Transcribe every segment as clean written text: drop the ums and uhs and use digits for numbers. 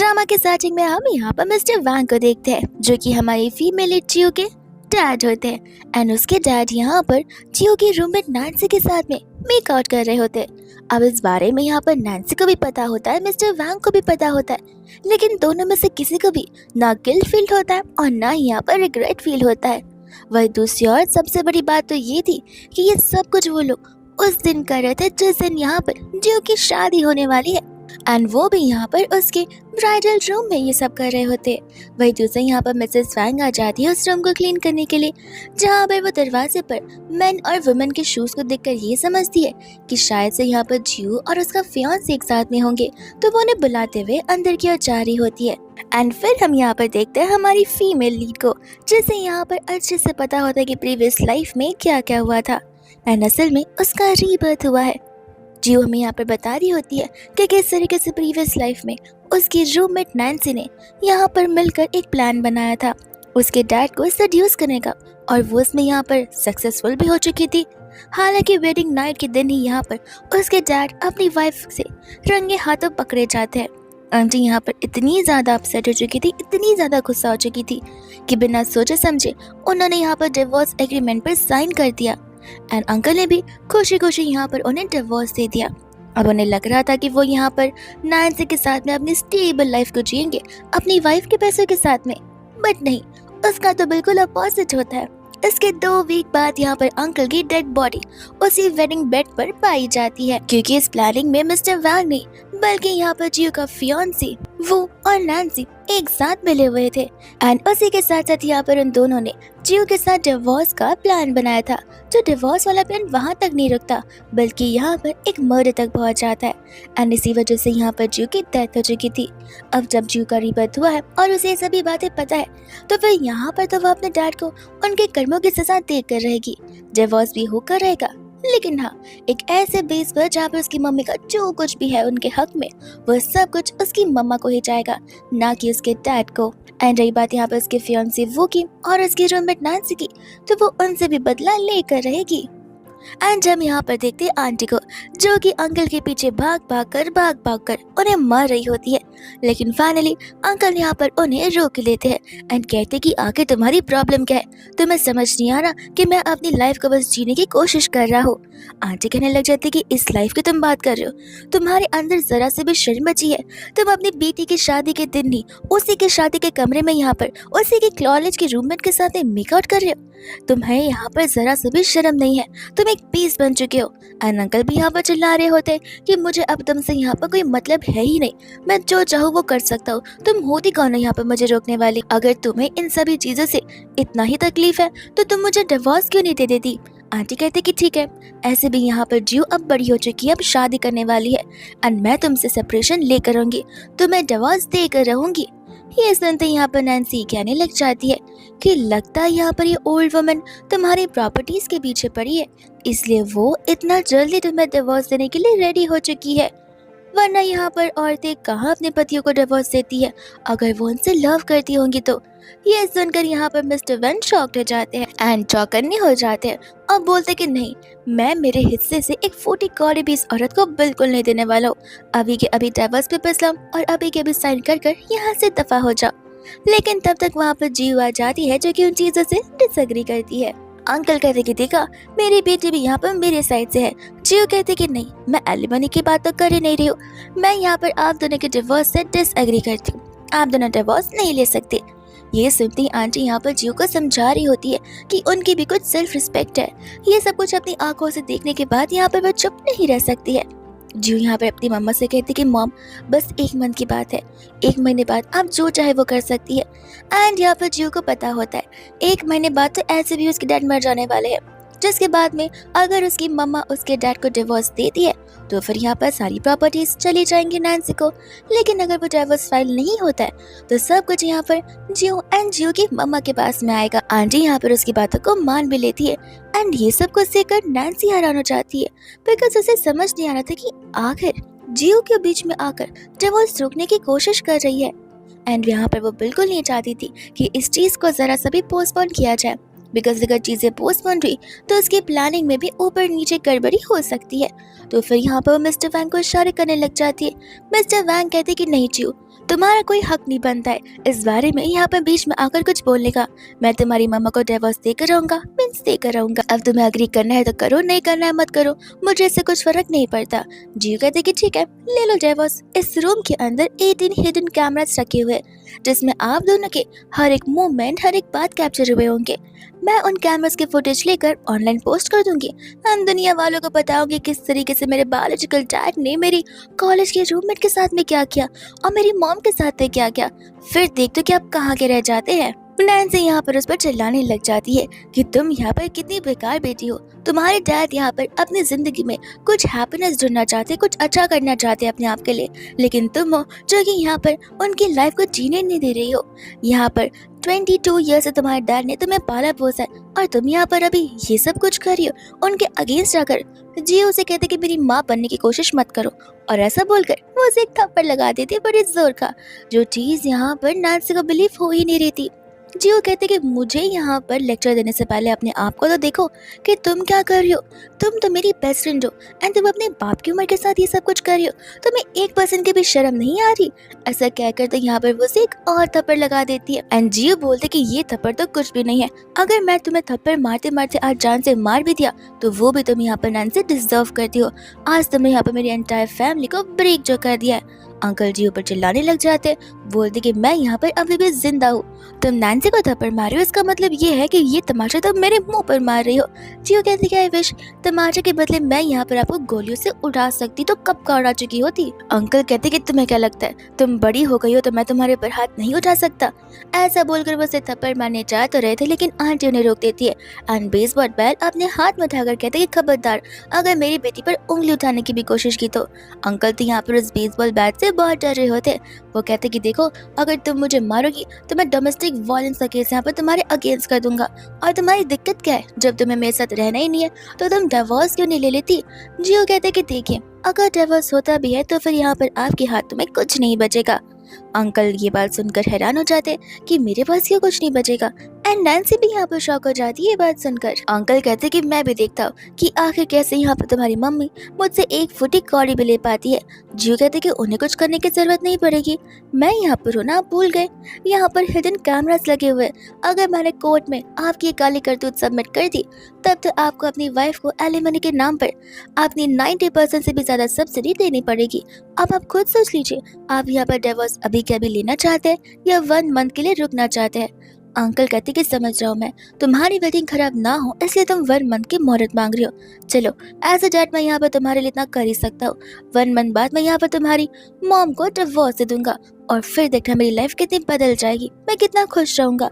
Drama के starting में हम यहाँ पर मिस्टर वांग को देखते हैं, जो कि हमारी फीमेल लीड जियो के डैड होते हैं। एंड उसके डैड यहाँ पर जियो की रूममेट नैन्सी के साथ में मेक आउट कर रहे होते हैं। अब इस बारे में यहाँ पर नैन्सी को भी पता होता है, मिस्टर वांग को भी पता होता है, लेकिन दोनों में से किसी को भी ना गिल्ट फील होता है और ना ही यहाँ पर रिग्रेट फील होता है। वही दूसरी और सबसे बड़ी बात तो ये थी कि ये सब कुछ वो लोग उस दिन कर रहे थे जिस दिन यहाँ पर जियो की शादी होने वाली है। एंड वो भी यहाँ पर उसके ब्राइडल रूम में ये सब कर रहे होते। वही दूसरे यहाँ पर मिसेस वैंग आ जाती है उस रूम को क्लीन करने के लिए, जहाँ पर वो दरवाजे पर मेन और वुमेन के शूज को देखकर ये समझती है कि शायद से यहाँ पर जियो और उसका फियांसे एक साथ में होंगे, तो वो उन्हें बुलाते हुए अंदर की ओर जा रही होती है। एंड फिर हम यहाँ पर देखते हैं हमारी फीमेल लीड को, जिसे यहाँ पर अच्छे से पता होता है कि प्रीवियस लाइफ में क्या क्या हुआ था एंड असल में उसका रीबर्थ हुआ है। जियो हमें यहाँ पर बता रही होती है कि किस तरीके से प्रीवियस लाइफ में उसकी रूममेट नैन्सी ने यहाँ पर मिलकर एक प्लान बनाया था उसके डैड को सड्यूस करने का, और वो उसमें यहाँ पर सक्सेसफुल भी हो चुकी थी। हालांकि वेडिंग नाइट के दिन ही यहाँ पर उसके डैड अपनी वाइफ से रंगे हाथों पकड़े जाते हैं। आंटी यहाँ पर इतनी ज़्यादा अपसेट हो चुकी थी, इतनी ज़्यादा गुस्सा हो चुकी थी कि बिना सोचे समझे उन्होंने यहाँ पर डिवोर्स एग्रीमेंट पर साइन कर दिया। एंड अंकल ने भी खुशी खुशी यहाँ पर उन्हें डिवोर्स दे दिया। अब उन्हें लग रहा था कि वो यहाँ पर नैन्सी के साथ में अपनी स्टेबल लाइफ को जिएंगे अपनी वाइफ के पैसों के साथ में, बट नहीं, उसका तो बिल्कुल अपोजिट होता है। इसके 2 वीक बाद यहाँ पर अंकल की डेड बॉडी उसी वेडिंग बेड पर पाई जाती है, क्योंकि इस प्लानिंग में मिस्टर वैंग नहीं बल्कि यहाँ पर जियो का फियांसे वो और नैन्सी एक साथ मिले हुए थे। एंड उसी के साथ साथ यहाँ पर उन दोनों ने जियो के साथ डिवोर्स का प्लान बनाया था, जो डिवोर्स वाला प्लान वहाँ तक नहीं रुकता बल्कि यहाँ पर एक मर्डर तक पहुँच जाता है। एंड इसी वजह से यहाँ पर जियो की डेथ हो चुकी थी। अब जब जियो का रीबर्थ हुआ है और उसे सभी बातें पता है, तो फिर यहाँ पर तो वो अपने डैड को उनके कर्मों की सजा देकर रहेगी, डिवोर्स भी होकर रहेगा, लेकिन हाँ, एक ऐसे बेस पर जहाँ पर उसकी मम्मी का जो कुछ भी है उनके हक में वो सब कुछ उसकी मम्मा को ही जाएगा, ना कि उसके डैड को। एंड रही बात यहाँ पर उसके फियांसे वो की और उसकी रूममेट नैन्सी की, तो वो उनसे भी बदला लेकर रहेगी। एंड हम यहाँ पर देखते हैं आंटी को, जो कि अंकल के पीछे भाग भाग कर उन्हें मार रही होती है, लेकिन फाइनली अंकल यहाँ पर उन्हें रोक लेते हैं एंड कहते कि आखिर तुम्हारी प्रॉब्लम क्या है, तुम्हें समझ नहीं आ रहा कि मैं अपनी लाइफ को बस जीने की कोशिश कर रहा हूँ। आंटी कहने लग जाती कि इस लाइफ की तुम बात कर रहे हो, तुम्हारे अंदर जरा से भी शर्म बची है, तुम अपनी बेटी की शादी के दिन ही उसी के शादी के कमरे में यहाँ पर उसी के कॉलेज के रूममेट के साथ मेकआउट कर रहे हो, तुम्हें यहाँ पर जरा से भी शर्म नहीं है, तुम एक पीस बन चुके हो। एंड अंकल भी यहाँ पर चिल्ला रहे होते कि मुझे अब तुमसे यहाँ पर कोई मतलब है ही नहीं, मैं जो चाहूँ वो कर सकता हूँ, तुम होती कौन है यहाँ पर मुझे रोकने वाली, अगर तुम्हें इन सभी चीजों से इतना ही तकलीफ है तो तुम मुझे डिवोर्स क्यों नहीं दे देती। आंटी कहते कि ठीक है, ऐसे भी यहाँ पर जियो अब बड़ी हो चुकी है, अब शादी करने वाली है एंड मैं तुमसे सेपरेशन लेकर रहूंगी, तुम्हें डिवोर्स देकर रहूंगी। ये सुनते यहाँ पर नैन्सी कहने लग जाती है कि लगता है यहाँ पर ये ओल्ड वुमन तुम्हारी प्रॉपर्टीज के पीछे पड़ी है, इसलिए वो इतना जल्दी तुम्हें डिवोर्स देने के लिए रेडी हो चुकी है, वरना यहाँ पर औरतें कहाँ अपने पतियों को डिवोर्स देती है अगर वो उनसे लव करती होंगी तो। ये सुनकर यहाँ पर मिस्टर वन शॉक्ड हो जाते हैं एंड चौकन्ने हो जाते हैं और बोलते कि नहीं, मैं मेरे हिस्से से एक 40 कौड़ी भी इस औरत को बिल्कुल नहीं देने वाला हूँ, अभी के अभी डिवोर्स पेपर्स लाओ और अभी के अभी साइन कर यहाँ से दफा हो जाओ। लेकिन तब तक वहाँ पर जियो आ जाती है, जो कि उन चीजों से डिसएग्री करती है। अंकल कहते कि देखा, मेरी बेटी भी यहाँ पर मेरे साइड से है। जियो कहते कि नहीं, मैं एलिमनी की बात तो कर ही नहीं रही हूँ, मैं यहाँ पर आप दोनों के डिवोर्स से डिसएग्री करती हूँ, आप दोनों डिवोर्स नहीं ले सकते। ये सुनती आंटी यहाँ पर जियो को समझा रही होती है कि उनकी भी कुछ सेल्फ रिस्पेक्ट है। ये सब कुछ अपनी आंखों से देखने के बाद यहाँ पर वो चुप नहीं रह सकती है। जियो यहाँ पर अपनी मम्मा से कहती कि मॉम, बस 1 मंथ की बात है, 1 महीने बाद आप जो चाहे वो कर सकती है। एंड यहाँ पर जियो को पता होता है 1 महीने बाद तो ऐसे भी उसके डैड मर जाने वाले हैं, जिसके बाद में अगर उसकी मम्मा उसके डैड को डिवोर्स देती है तो फिर यहाँ पर सारी प्रॉपर्टीज चली जाएंगी नैन्सी को। लेकिन अगर वो डिवोर्स फाइल नहीं होता है तो सब कुछ यहाँ पर जियो की मम्मा के पास में आएगा। आंटी यहाँ पर उसकी बातों को मान भी लेती है एंड ये सब कुछ देखकर नैन्सी हैरान हो जाती है, बिकॉज उसे समझ नहीं आ रहा था कि आखिर जियो के बीच में आकर डिवोर्स रोकने की कोशिश कर रही है। एंड यहाँ पर वो बिल्कुल नहीं चाहती थी कि इस चीज को जरा सा भी पोस्टपोन किया जाए, बिकॉज अगर चीजें पोस्टपोन हुई तो उसकी प्लानिंग में भी ऊपर नीचे गड़बड़ी हो सकती है। तो फिर यहाँ पर मिस्टर वैंग को इशारे करने लग जाती है। मिस्टर वैंग कहते कि नहीं जियो, तुम्हारा कोई हक नहीं बनता है इस बारे में यहाँ पर बीच में आकर कुछ बोलने का। मैं तुम्हारी मम्मा को डिवोर्स देकर रहूंगा, मीन्स देकर रहूंगा। अब तुम्हें एग्री करना है तो करो, नहीं करना है मत करो, मुझे इससे कुछ फर्क नहीं पड़ता। जियो कहते कि ठीक है, ले लो डिवोर्स। इस रूम के अंदर 18 हिडन कैमरास रखे हुए हैं, जिसमें आप दोनों के हर एक मूवमेंट, हर एक बात कैप्चर हुए होंगे। मैं उन कैमरास के फुटेज लेकर ऑनलाइन पोस्ट कर दूंगी। हम दुनिया वालों को बताऊंगी किस तरीके से मेरे बायोलॉजिकल डैड ने मेरी कॉलेज के रूममेट के साथ में क्या किया और मेरी मॉम के साथ में क्या किया। फिर देखते कि आप कहाँ के रह जाते हैं। नैन्सी यहाँ पर उस पर चिल्लाने लग जाती है कि तुम यहाँ पर कितनी बेकार बेटी हो। तुम्हारे डैड यहाँ पर अपनी जिंदगी में कुछ हैप्पीनेस ढूंढना चाहते, कुछ अच्छा करना चाहते अपने आप के लिए, लेकिन तुम हो जो कि यहाँ पर उनकी लाइफ को जीने नहीं दे रही हो। यहाँ पर 22 ईयर से तुम्हारे डैड ने तुम्हें पाला पोसा है और तुम यहाँ पर अभी ये सब कुछ कर रही हो उनके अगेंस्ट जाकर। जियो उसे कहते कि मेरी माँ बनने की कोशिश मत करो, और ऐसा बोलकर वो उसे एक थप्पड़ लगा देती बड़े जोर का, जो चीज यहाँ पर नैन्सी को बिलीव हो ही नहीं रही थी। जियो कहते कि मुझे यहाँ पर लेक्चर देने से पहले अपने आप को तो देखो कि तुम क्या कर रही हो। तुम तो मेरी बेस्ट फ्रेंड हो एंड तुम अपने बाप की उम्र के साथ ये सब कुछ कर रही हो, तुम्हें 1% की भी शर्म नहीं आ रही। ऐसा कहकर तो यहाँ पर वो उसे एक और थप्पड़ लगा देती है एंड जियो बोलते कि ये थप्पड़ तो कुछ भी नहीं है। अगर मैं तुम्हें थप्पड़ मारते मारते आज जान से मार भी दिया तो वो भी तुम यहाँ पर नैन्सी डिजर्व करती हो। आज तुमने यहाँ पर मेरी एंटायर फैमिली को ब्रेक जो कर दिया है। अंकल जी ऊपर चिल्लाने लग जाते, बोलते कि मैं यहाँ पर अभी भी जिंदा हूँ, तुम नैन्सी को थप्पड़ मार रही हो, इसका मतलब ये है कि ये तमाचा तुम मेरे मुंह पर मार रही हो। जियो कहती कि आई विश तमाचे के बदले मैं यहाँ पर आपको गोलियों से उड़ा सकती तो कब का उड़ा चुकी होती। अंकल कहते कि तुम्हें क्या लगता है तुम बड़ी हो गई हो तो मैं तुम्हारे ऊपर हाथ नहीं उठा सकता। ऐसा बोलकर वो उसे थप्पड़ मारने जा तो रहे थे, लेकिन आंटी उन्हें रोक देती है एंड बेसबॉल बैट अपने हाथ में उठाकर कहते कि खबरदार अगर मेरी बेटी पर उंगली उठाने की भी कोशिश की तो। अंकल तो यहाँ पर उस बेसबॉल बैट से बहुत डर रहे होते। वो कहते कि देखो अगर तुम मुझे मारोगी तो मैं डोमेस्टिक वायलेंस का केस यहाँ पर तुम्हारे अगेंस्ट कर दूंगा। और तुम्हारी दिक्कत क्या है, जब तुम्हें मेरे साथ रहना ही नहीं है तो तुम डिवोर्स क्यों नहीं ले लेती। जियो कहते कि देखिए अगर डिवोर्स होता भी है तो फिर यहाँ पर आपके हाथ में कुछ नहीं बचेगा। अंकल ये बात सुनकर हैरान हो जाते कि मेरे पास क्यों कुछ नहीं बचेगा एंड नैन्सी भी यहाँ पर शॉक हो जाती है ये बात सुनकर। अंकल कहते कि मैं भी देखता हूँ कि आखिर कैसे यहाँ पर तुम्हारी मम्मी मुझसे 1 फुट की कौड़ी भी ले पाती है। जियो कहते कि उन्हें कुछ करने की जरूरत नहीं पड़ेगी, मैं यहाँ पर हूँ ना, आप भूल गए। यहाँ पर हिडन कैमरास लगे हुए, अगर मैंने कोर्ट में आपकी ये काली करतूत सबमिट कर दी तब तो आपको अपनी वाइफ को एलिमनी के नाम पर अपनी 90% से भी ज्यादा सब्सिडी देनी पड़ेगी। अब आप खुद सोच लीजिए, आप यहाँ पर डिवोर्स अभी के अभी लेना चाहते हैं या 1 मंथ के लिए रुकना चाहते हैं। अंकल कहते कि समझ रहा हूँ मैं, तुम्हारी वेडिंग खराब ना हो इसलिए तुम 1 मंथ की मोहलत मांग रही हो। चलो एज अ डैड मैं यहाँ पर तुम्हारे लिए इतना कर ही सकता हूँ। 1 मंथ बाद मैं यहाँ पर तुम्हारी मॉम को डिवोर्स दे दूंगा और फिर देखना मेरी लाइफ कितनी बदल जाएगी, मैं कितना खुश रहूंगा।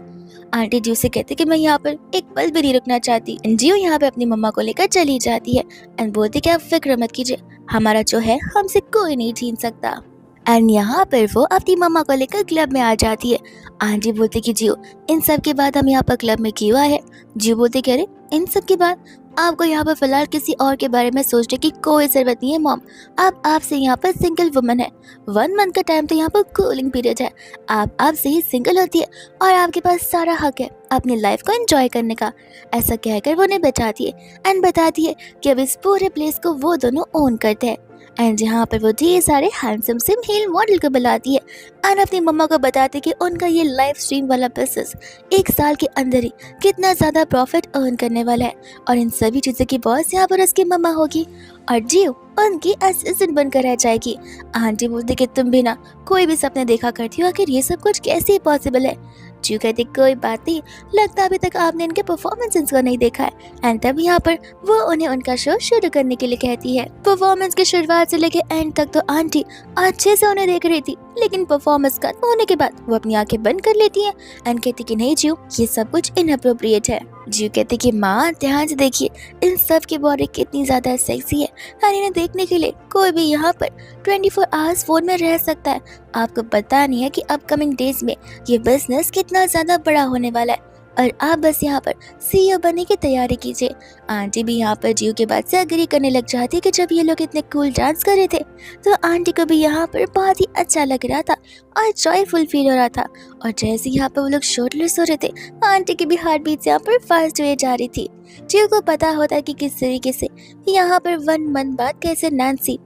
आंटी जियो से कहते कि मैं यहाँ पर एक पल भी नहीं रुकना चाहती। जियो यहाँ पे अपनी मम्मा को लेकर चली जाती है एंड बोलती कि आप फिक्र मत कीजिए, हमारा जो है हमसे कोई नहीं छीन सकता। एंड यहाँ पर वो अपनी मम्मा को लेकर क्लब में आ जाती है। आंटी बोलती कि जियो इन सब के बाद हम यहाँ पर क्लब में क्यों आए हैं। जियो बोलते कि अरे इन सब के बाद आपको यहाँ पर फिलहाल किसी और के बारे में सोचने की कोई जरूरत नहीं है मॉम, आप आपसे यहाँ पर सिंगल वुमन है। 1 मंथ का टाइम तो यहाँ पर कूलिंग पीरियड है, आप आपसे ही सिंगल होती है और आपके पास सारा हक है अपनी लाइफ को एंजॉय करने का। ऐसा कहकर वो उन्हें बताती है एंड बताती है कि अब इस पूरे प्लेस को वो दोनों ओन करते हैं। एंड यहाँ पर वो ढेर सारे हैंडसम से मेल मॉडल को बुलाती है एंड अपनी मम्मा को बताती कि उनका ये लाइव स्ट्रीम वाला बिजनेस 1 साल के अंदर ही कितना ज़्यादा प्रॉफिट अर्न करने वाला है और इन सभी चीज़ों की बॉस यहाँ पर उसकी मम्मा होगी और जियो उनकी असिस्टेंट बनकर रह जाएगी। आंटी बोलती कि तुम भी ना कोई भी सपने देखा करती हो, आखिर ये सब कुछ कैसे पॉसिबल है। जियो कहती कोई बात नहीं, लगता अभी तक आपने इनके परफॉर्मेंसेस को नहीं देखा है। एंड तब यहाँ पर वो उन्हें उनका शो शुरू करने के लिए कहती है। परफॉर्मेंस की शुरुआत से लेके एंड तक तो आंटी अच्छे से उन्हें देख रही थी, लेकिन परफॉर्मेंस खत्म होने के बाद वो अपनी आंखें बंद कर लेती है एंड कहती कि नहीं जियो ये सब कुछ इनअप्रोप्रिएट है। जियो कहती कि माँ ध्यान से देखिए इन सब की बॉडी कितनी ज्यादा सेक्सी है और इन्हें देखने के लिए कोई भी यहाँ पर 24 आवर्स फोन में रह सकता है। आपको पता नहीं है कि अपकमिंग डेज में ये बिजनेस कितना ज्यादा बड़ा होने वाला है और आप बस यहाँ पर सीईओ बनने की तैयारी कीजिए। आंटी भी यहाँ पर जियो के बात से अग्री करने लग जाती है कि जब ये लोग इतने कूल डांस कर रहे थे तो आंटी को भी यहाँ पर बहुत ही अच्छा लग रहा था और जॉयफुल फील हो रहा था। और जैसे यहाँ पर वो लोग शोटलेस हो रहे थे आंटी की भी हार्ट बीट यहाँ पर फास्ट हुए जा रही थी। जियो को पता होता है कि किस तरीके से यहाँ पर 1 मंथ बाद कैसे नैन्सी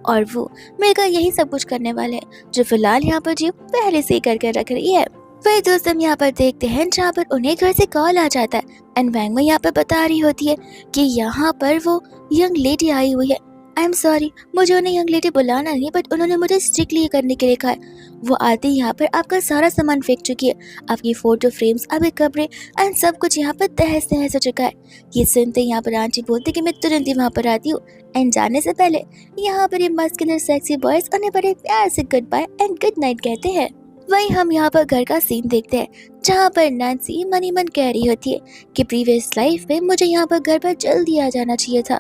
और वो मिलकर यही सब कुछ करने वाले हैं जो फिलहाल यहाँ पर जियो पहले से ही करके रख रही है। वही दोस्त हम यहाँ पर देखते हैं जहाँ पर उन्हें घर से कॉल आ जाता है एंड वैंग में यहाँ पर बता रही होती है कि यहाँ पर वो यंग लेडी आई हुई है। आई एम सॉरी, मुझे उन्हें यंग लेडी बुलाना नहीं, बट उन्होंने मुझे स्ट्रिक्टली करने के लिए कहा है। वो आते ही यहाँ पर आपका सारा सामान फेंक चुकी है, आपकी फोटो फ्रेम्स, आपके कपड़े एंड सब कुछ यहाँ पर तहस नहस हो चुका है। ये सुनते ही यहाँ पर आंटी बोलती कि मैं तुरंत ही वहाँ पर आती हूँ। एंड जाने से पहले यहाँ पर ये मस्कुलर सेक्सी बॉयज उन्हें बड़े प्यार से goodbye and good night कहते हैं। वहीं हम यहाँ पर घर का सीन देखते हैं जहाँ पर नैन्सी मन ही मन कह रही होती है कि प्रीवियस लाइफ में मुझे यहाँ पर घर पर जल्दी आ जाना चाहिए था,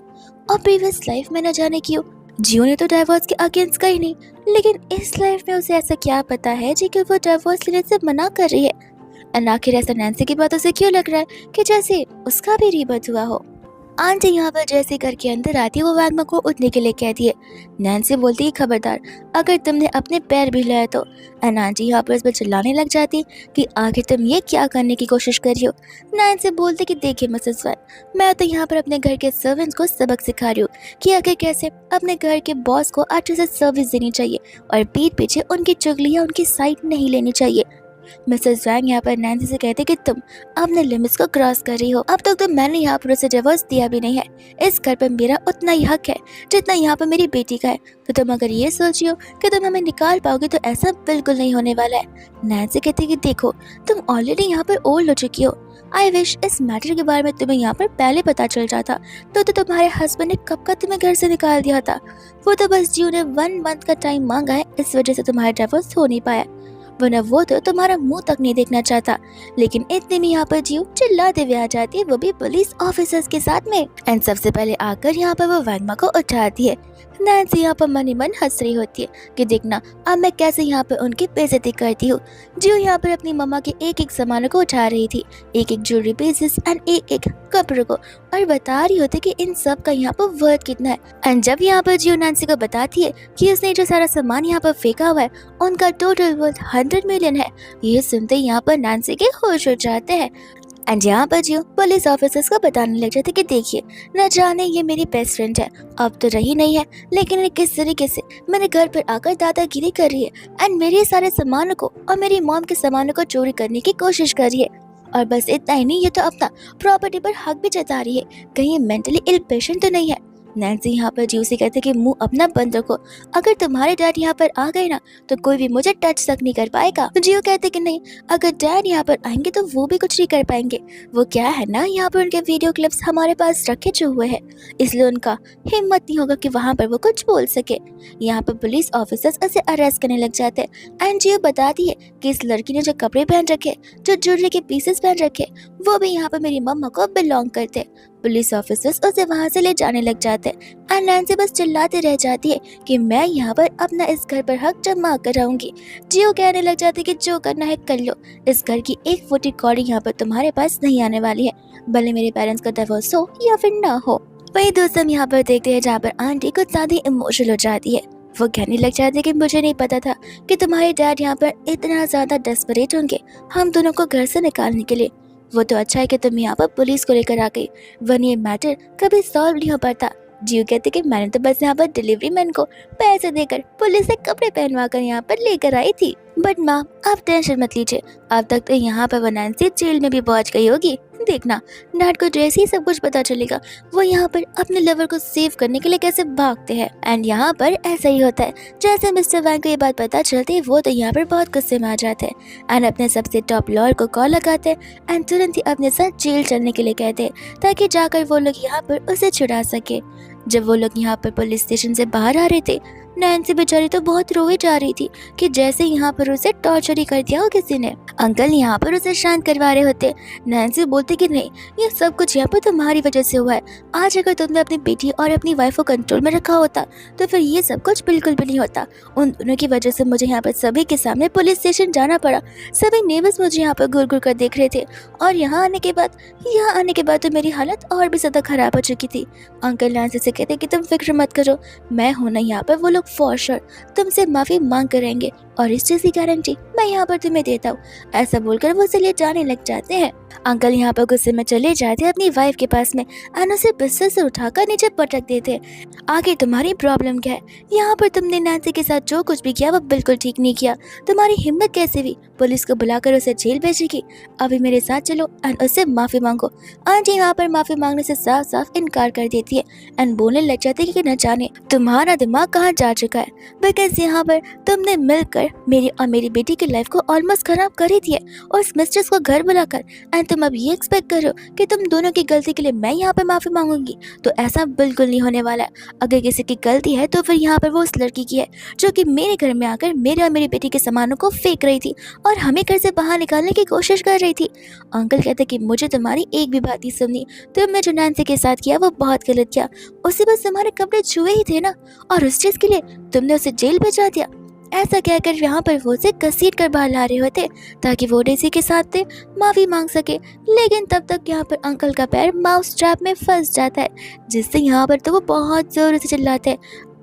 और प्रीवियस लाइफ में न जाने क्यों जियो ने तो डिवोर्स के अगेंस्ट का ही नहीं, लेकिन इस लाइफ में उसे ऐसा क्या पता है जी कि वो डिवोर्स लेने से मना कर रही है। और आखिर ऐसा नैन्सी की बातों से क्यों लग रहा है कि जैसे उसका भी रीबर्थ हुआ हो। आंटी यहाँ पर जैसे घर के अंदर आती है वो वैगमा को उठने के लिए कहती है। नैन्सी बोलती है खबरदार अगर तुमने अपने पैर भी हिलाए तो। एंड आंटी यहाँ पर इस पर चिल्लाने लग जाती है कि आखिर तुम ये क्या करने की कोशिश कर रही हो। नैन्सी बोलती कि देखिए मिसेस वैन, मैं तो यहाँ पर अपने घर के सर्वेंट्स को सबक सिखा रही हूँ कि आखिर कैसे अपने घर के बॉस को अच्छे से सर्विस देनी चाहिए और पीठ पीछे उनकी चुगली या उनकी साइड नहीं लेनी चाहिए। मिसेस वैंग यहाँ पर नैन्सी से कहते कि तुम अपने लिमिट्स को क्रॉस कर रही हो। अब तक तो मैंने यहाँ पर उसे डिवोर्स दिया भी नहीं है। इस घर पर मेरा उतना ही हक है जितना यहाँ पर मेरी बेटी का है। तो तुम अगर ये सोच रही हो कि तुम हमें निकाल पाओगे तो ऐसा बिल्कुल नहीं होने वाला है। नैन्सी कहती कि देखो तुम ऑलरेडी यहाँ पर ओल्ड हो चुकी हो। आई विश इस मैटर के बारे में तुम्हें यहाँ पर पहले पता चल जाता तो तुम्हारे हस्बैंड ने कब का तुम्हें घर से निकाल दिया था। वो तो बस जियो ने 1 मंथ का टाइम मांगा है, इस वजह से तुम्हारा डिवोर्स हो नहीं पाया, वरना वो तो तुम्हारा मुंह तक नहीं देखना चाहता। लेकिन इतने में यहाँ पर जियो चिल्लाते हुए आ जाती है, वो भी पुलिस ऑफिसर्स के साथ में। एंड सबसे पहले आकर यहाँ पर वो वैगमा को उठाती है। नैन्सी यहाँ पर मन ही मन हंस रही होती है कि देखना अब मैं कैसे यहाँ पर उनकी बेइज्जती करती हूँ। जियो यहाँ पर अपनी मम्मा के एक एक सामानों को उठा रही थी, एक एक ज्वेलरी पीसेस एंड एक एक कपड़ों को, और बता रही होती कि इन सब का यहाँ पर वर्थ कितना है। एंड जब यहाँ पर जियो नैन्सी को बताती है कि उसने जो सारा सामान यहाँ पर फेंका हुआ है उनका टोटल वर्थ 100 मिलियन है, ये सुनते यहाँ पर नैन्सी के होश हो जाते हैं। एंड यहाँ पर जियो पुलिस ऑफिसर्स को बताने लग जाते कि देखिए न जाने ये मेरी बेस्ट फ्रेंड है, अब तो रही नहीं है, लेकिन किस तरीके से मेरे घर पर आकर दादागिरी कर रही है एंड मेरे सारे सामानों को और मेरी मॉम के सामानों को चोरी करने की कोशिश कर रही है। और बस इतना ही नहीं, ये तो अपना प्रॉपर्टी पर हक भी जता रही है, कहीं मेंटली इल पेशेंट तो नहीं है। नैन्सी यहाँ पर जियो से कहते कि मुंह अपना बंद रखो, अगर तुम्हारे डैड यहाँ पर आ गए ना तो कोई भी मुझे टच तक नहीं कर पाएगा। तो जियो कहते कि नहीं, अगर डैड यहाँ पर आएंगे तो वो भी कुछ नहीं कर पाएंगे। वो क्या है ना, यहाँ पर उनके वीडियो क्लिप्स हमारे पास रखे जो हुए हैं, इसलिए उनका हिम्मत नहीं होगा कि वहाँ पर वो कुछ बोल सके। यहाँ पर पुलिस ऑफिसर्स उसे अरेस्ट करने लग जाते हैं। एंड जियो बताती है कि इस लड़की ने जो कपड़े पहन रखे, जो ज्वेलरी के पीसेस पहन रखे, वो भी यहाँ पर मेरी मम्मा को बिलोंग करते। पुलिस ऑफिसर्स उसे वहां से ले जाने लग जाते हैं। एंड नैन्सी बस चिल्लाती रह जाती है कि मैं यहाँ पर अपना इस घर पर हक जमा कर रहूंगी। जियो कहने लग जाती है कि जो करना है कर लो, इस घर की एक फुटी कौड़ी यहाँ पर तुम्हारे पास नहीं आने वाली है, भले मेरे पेरेंट्स का डिवोर्स हो या फिर ना हो। वही दोस्त हम यहाँ पर देखते हैं जहाँ पर आंटी कुछ ज्यादा इमोशनल हो जाती है। वो कहने लग जाती है कि मुझे नहीं पता था कि तुम्हारे डैड यहाँ पर इतना ज्यादा डेस्परेट होंगे हम दोनों को घर से निकालने के लिए। वो तो अच्छा है कि तुम यहाँ पर पुलिस को लेकर आ गई, वरना ये मैटर कभी सॉल्व नहीं हो पाता। जियो कहते कि मैंने तो बस यहाँ पर डिलीवरी मैन को पैसे देकर पुलिस से कपड़े पहनवा कर यहाँ पर लेकर आई थी। बट माँ आप टेंशन मत लीजिए, अब तक तो यहाँ पर नैन्सी जेल में भी पहुँच गई होगी। देखना डैड को जैसे ही सब कुछ पता चलेगा वो यहाँ पर अपने लवर को सेव करने के लिए कैसे भागते हैं। एंड यहाँ पर ऐसा ही होता है, जैसे मिस्टर वैंग को ये बात पता चलती है वो तो यहाँ पर बहुत गुस्से में आ जाते हैं एंड अपने सबसे टॉप लॉयर को कॉल लगाते हैं एंड तुरंत ही अपने साथ जेल चलने के लिए कहते हैं ताकि जाकर वो लोग यहाँ पर उसे छुड़ा सके। जब वो लोग यहाँ पर पुलिस स्टेशन से बाहर आ रहे थे, नैन्सी बेचारी तो बहुत रोए जा रही थी कि जैसे यहाँ पर उसे टॉर्चर ही कर दिया हो किसी ने। अंकल यहाँ पर उसे शांत करवा रहे होते। नैन्सी बोलती कि नहीं, ये सब कुछ यहाँ पर तुम्हारी वजह से हुआ है। आज अगर तुमने अपनी बेटी और अपनी वाइफ को कंट्रोल में रखा होता तो फिर ये सब कुछ बिल्कुल भी नहीं होता। उन दोनों की वजह से मुझे यहाँ पर सभी के सामने पुलिस स्टेशन जाना पड़ा। सभी नेबर्स मुझे यहाँ पर घूर घूर कर देख रहे थे और यहाँ आने के बाद तो मेरी हालत और भी ज्यादा खराब हो चुकी थी। अंकल नैन्सी से कहते कि तुम फिक्र मत करो, मैं हूं ना यहाँ पर, वो लोग फॉर श्योर तुमसे माफी मांग कर रहेंगे। और इस चीज की गारंटी मैं यहाँ पर तुम्हें देता हूँ। ऐसा बोलकर वो उसे ले जाने लग जाते हैं। अंकल यहाँ पर गुस्से में चले जाते हैं अपनी वाइफ के पास में एंड उसे बिस्तर से उठाकर नीचे पटक देते हैं। आगे तुम्हारी प्रॉब्लम क्या है? यहाँ पर तुमने नैन्सी के साथ जो कुछ भी किया वो बिल्कुल ठीक नहीं किया। तुम्हारी हिम्मत कैसे हुई पुलिस को बुलाकर उसे जेल भेजेगी? अभी मेरे साथ चलो एंड उससे माफी मांगो। आंटी यहाँ पर माफी मांगने से साफ साफ इनकार कर देती है एंड बोलने लग जाती है कि न जाने तुम्हारा दिमाग कहाँ जा चुका है, बिकॉज यहाँ पर तुमने मिलकर मेरी और मेरी बेटी की लाइफ को ऑलमोस्ट खराब कर ही दिया उस मिस्ट्रेस को घर बुलाकर। एंड तुम अब ये एक्सपेक्ट करो कि तुम दोनों की गलती के लिए मैं यहाँ पर माफी मांगूंगी? तो ऐसा बिल्कुल नहीं होने वाला है। अगर किसी की गलती है तो फिर यहाँ पर वो उस लड़की की है जो कि मेरे घर में आकर मेरे और मेरी बेटी के सामानों को फेंक रही थी और हमें घर से बाहर निकालने की कोशिश कर रही थी। अंकल कहते कि मुझे तुम्हारी एक भी बात नहीं सुननी, तुमने जो नैन्सी के साथ किया वो बहुत गलत किया। उसे बस तुम्हारे कपड़े छुए ही थे ना, और उस चीज के लिए तुमने उसे जेल भेजा दिया। ऐसा कहकर यहाँ पर वो उसे घसीट कर बाहर ला रहे होते ताकि वो डेजी के साथ माफी मांग सके। लेकिन तब तक यहाँ पर अंकल का पैर माउस ट्रैप में फंस जाता है, जिससे यहाँ पर तो वो बहुत जोर से चिल्लाते हैं।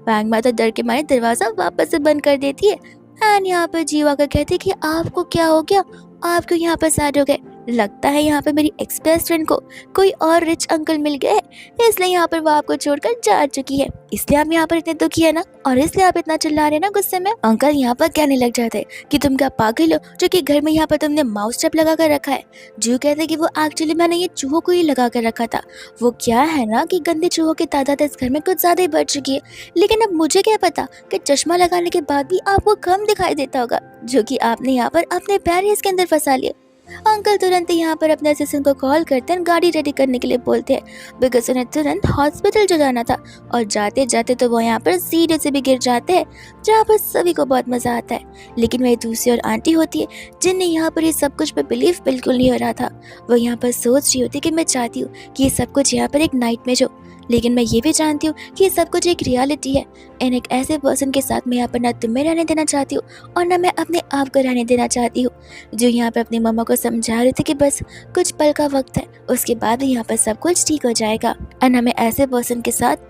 बैंक माता डर के मारे दरवाजा वापस से बंद कर देती है एंड यहाँ पर जीवा का कहती है कि आपको क्या हो गया, आप क्यों यहाँ पर सैड हो गए? लगता है यहाँ पर मेरी एक्स बेस्ट फ्रेंड को कोई और रिच अंकल मिल गए हैं, इसलिए यहाँ पर वो आपको छोड़कर जा चुकी है, इसलिए आप यहाँ पर इतने दुखी है ना, और इसलिए आप इतना चिल्ला रहे हैं ना गुस्से में। अंकल यहाँ पर कहने लग जाते हैं कि तुम क्या पागल हो जो कि घर में यहाँ पर तुमने माउस ट्रैप लगा कर रखा है? जो कहते कि वो एक्चुअली मैंने ये चूहों को ही लगा कर रखा था। वो क्या है ना कि गंदे चूहों की तादाद इस घर में कुछ ज्यादा ही बढ़ चुकी है, लेकिन अब मुझे क्या पता कि चश्मा लगाने के बाद भी आपको कम दिखाई देता होगा, जो कि आपने यहाँ पर अपने पैर ही इसके अंदर फंसा लिए। अंकल तुरंत यहाँ पर अपने असिस्टेंट को कॉल करते हैं, गाड़ी रेडी करने के लिए बोलते हैं बिकॉज उन्हें तुरंत हॉस्पिटल जो जाना था। और जाते जाते तो वो यहाँ पर सीढ़ी से भी गिर जाते हैं, जहाँ पर सभी को बहुत मजा आता है। लेकिन वही दूसरी और आंटी होती है जिन्हें यहाँ पर ये सब कुछ पे बिलीव बिल्कुल नहीं हो रहा था। वो यहाँ पर सोच रही होती कि मैं चाहती हूँ कि ये सब कुछ यहाँ पर एक नाइटमेयर जो, लेकिन मैं ये भी जानती हूँ कि ये सब कुछ एक रियलिटी है एंड एक ऐसे पर्सन के साथ मैं यहाँ पर ना तुम्हें रहने देना चाहती हूँ और ना मैं अपने आप को रहने देना चाहती हूँ, जो यहाँ पर अपनी मम्मा को समझा रही थी कि बस कुछ पल का वक्त है, उसके बाद यहाँ पर सब कुछ ठीक हो जाएगा एंड हमें ऐसे पर्सन के साथ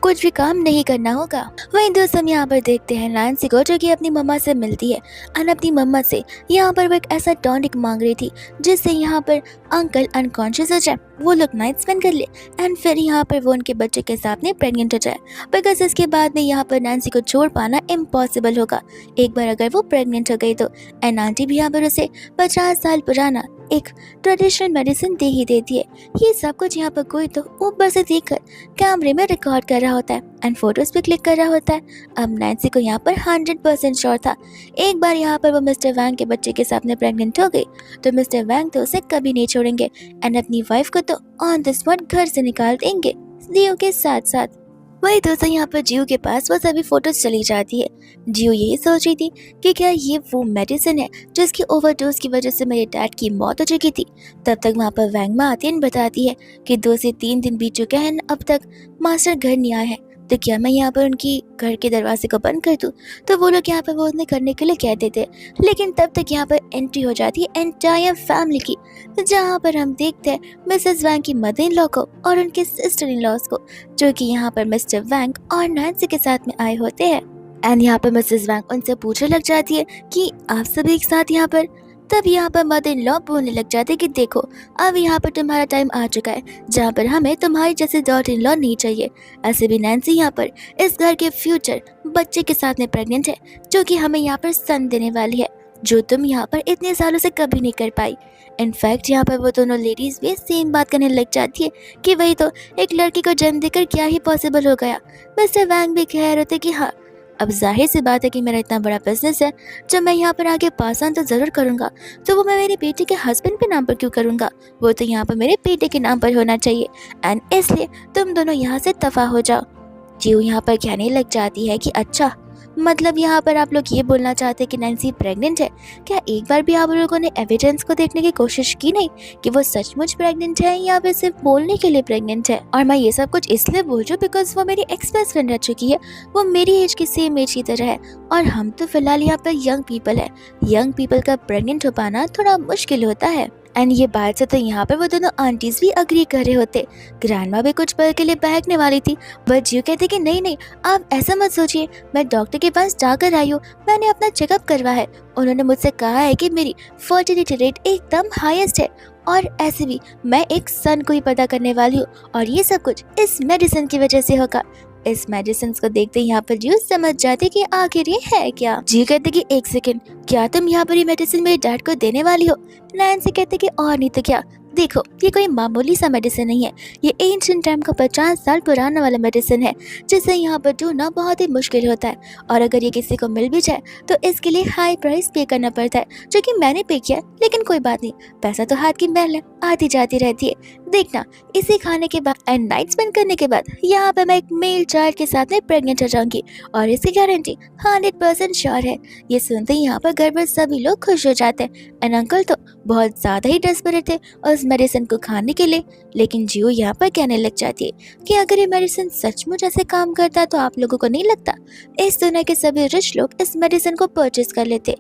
कुछ भी काम नहीं करना होगा। वहीं दोस्त हम यहाँ पर देखते हैं नैन्सी को जो कि अपनी मम्मा से मिलती है और अपनी मम्मा से यहाँ पर वो एक ऐसा टॉनिक मांग रही थी जिससे यहाँ पर अंकल अनकॉन्शियस हो जाए, वो लोग नाइट स्पेंड कर ले एंड फिर यहाँ पर वो उनके बच्चे के सामने प्रेग्नेंट हो जाए, बिकॉज इसके बाद में यहाँ पर नैन्सी को छोड़ पाना इम्पॉसिबल होगा एक बार अगर वो प्रेग्नेंट हो गई तो। एंड आंटी भी यहाँ पर उसे 50 साल पुराना एक ट्रेडिशनल मेडिसिन दे ही देती है। ये सब कुछ यहाँ पर कोई तो ऊपर से देखकर कैमरे में रिकॉर्ड कर रहा होता है एंड फोटोज पे क्लिक कर रहा होता है। अब नैन्सी को यहाँ पर 100% श्योर था एक बार यहाँ पर वो मिस्टर वैंग के बच्चे के सामने प्रेग्नेंट हो गई तो मिस्टर वैंग तो उसे कभी नहीं छोड़ेंगे एंड अपनी वाइफ को तो ऑन द स्पॉट घर से निकाल देंगे जियो के साथ साथ। वही दोस्तों यहाँ पर जियो के पास वो सभी फोटोज चली जाती है। जियो यही सोच रही थी कि क्या ये वो मेडिसिन है जिसकी ओवरडोज की वजह से मेरे डैड की मौत हो चुकी थी। तब तक वहाँ पर वैंग मा आती है बताती है कि 2 से 3 दिन बीत चुके हैं अब तक मास्टर घर नहीं आए हैं, तो क्या मैं यहाँ पर उनकी घर के दरवाजे को बंद कर दूँ? तो वो लोग यहाँ पर वो उन्हें करने के लिए कहते थे, लेकिन तब तक यहाँ पर एंट्री हो जाती है एंटायर फैमिली की, जहाँ पर हम देखते हैं मिसेस वैंग की मदर इन लॉ को और उनके सिस्टर इन लॉज को, जो कि यहाँ पर मिस्टर वैंग और नैन्सी के साथ में आए होते हैं। एंड यहाँ पर मिसेस वैंग उनसे पूछने लग जाती है कि आप सभी एक साथ यहाँ पर। तब यहाँ पर मदर इन लॉ बोलने लग जाते कि देखो अब यहाँ पर तुम्हारा टाइम आ चुका है जहाँ पर हमें तुम्हारी जैसे डॉटर इन लॉ नहीं चाहिए। ऐसे भी नैन्सी यहाँ पर इस घर के फ्यूचर बच्चे के साथ में प्रेग्नेंट है जो कि हमें यहाँ पर सन देने वाली है, जो तुम यहाँ पर इतने सालों से कभी नहीं कर पाई। इनफैक्ट यहाँ पर वो दोनों लेडीज भी सेम बात करने लग जाती है कि वही तो एक लड़की को जन्म देकर क्या ही पॉसिबल हो गया। मिस्टर वैंग भी कह रहे थे कि हाँ अब जाहिर सी बात है कि मेरा इतना बड़ा बिजनेस है, जब मैं यहाँ पर आगे पास ऑन तो जरूर करूँगा, तो वो मैं मेरे बेटे के हस्बैंड के नाम पर क्यों करूँगा, वो तो यहाँ पर मेरे बेटे के नाम पर होना चाहिए एंड इसलिए तुम दोनों यहाँ से दफा हो जाओ। जियो यहाँ पर कहने लग जाती है कि अच्छा मतलब यहाँ पर आप लोग ये बोलना चाहते हैं कि नैन्सी प्रेग्नेंट है। क्या एक बार भी आप लोगों ने एविडेंस को देखने की कोशिश की नहीं कि वो सचमुच प्रेग्नेंट है या फिर सिर्फ बोलने के लिए प्रेग्नेंट है? और मैं ये सब कुछ इसलिए बोल रही हूँ बिकॉज वो मेरी एक्स बेस्ट फ्रेंड रह चुकी है, वो मेरी एज की सेम एज की तरह है और हम तो फिलहाल यहाँ पर यंग पीपल है। यंग पीपल का प्रेग्नेंट हो पाना थोड़ा मुश्किल होता है। एंड ये बात से तो यहाँ पर वो दोनों आंटीज भी अग्री कर रहे होते। ग्रैंडमा भी कुछ पल के लिए बहकने वाली थी, बट जियो कहते कि नहीं नहीं, आप ऐसा मत सोचिए, मैं डॉक्टर के पास जाकर आई हूँ, मैंने अपना चेकअप करवा है, उन्होंने मुझसे कहा है कि मेरी फर्टिलिटी रेट एकदम हाईएस्ट है, और ऐसे भी मैं एक सन को ही पैदा करने वाली हूँ, और ये सब कुछ इस मेडिसिन की वजह से होगा। इस मेडिसिन को देखते ही यहाँ पर जियो समझ जाते कि आखिर ये है क्या। जियो कहते कि एक सेकंड, क्या तुम यहाँ पर ये मेडिसिन मेरे डैड को देने वाली हो? नैन्सी कहते कि और नहीं तो क्या, देखो ये कोई मामूली सा मेडिसिन नहीं है, ये एंशिएंट टाइम का 50 साल पुराना वाला मेडिसिन है, जिसे यहाँ पर ढूंढना बहुत ही मुश्किल होता है, और अगर ये किसी को मिल भी जाए तो इसके लिए हाई प्राइस पे करना पड़ता है, जो कि मैंने पे किया, लेकिन कोई बात नहीं, पैसा तो हाथ की मैल है, आती जाती रहती है। देखना, इसे खाने के बाद एंड नाइट स्पेंड करने के बाद यहाँ पे मैं एक मेल चाइल्ड के साथ में प्रेग्नेंट हो जाऊंगी, और इसकी गारंटी 100% श्योर है। ये सुनते ही यहाँ पर घर पर सभी लोग खुश हो जाते हैं, एंड अंकल तो बहुत ज्यादा ही डेस्परेट थे उस मेडिसिन को खाने के लिए। लेकिन जियो यहाँ पर कहने लग जाती है कि अगर ये मेडिसिन सचमुच ऐसे काम करता तो आप लोगों को नहीं लगता इस दुनिया के सभी रिच लोग इस मेडिसिन को परचेज कर लेते,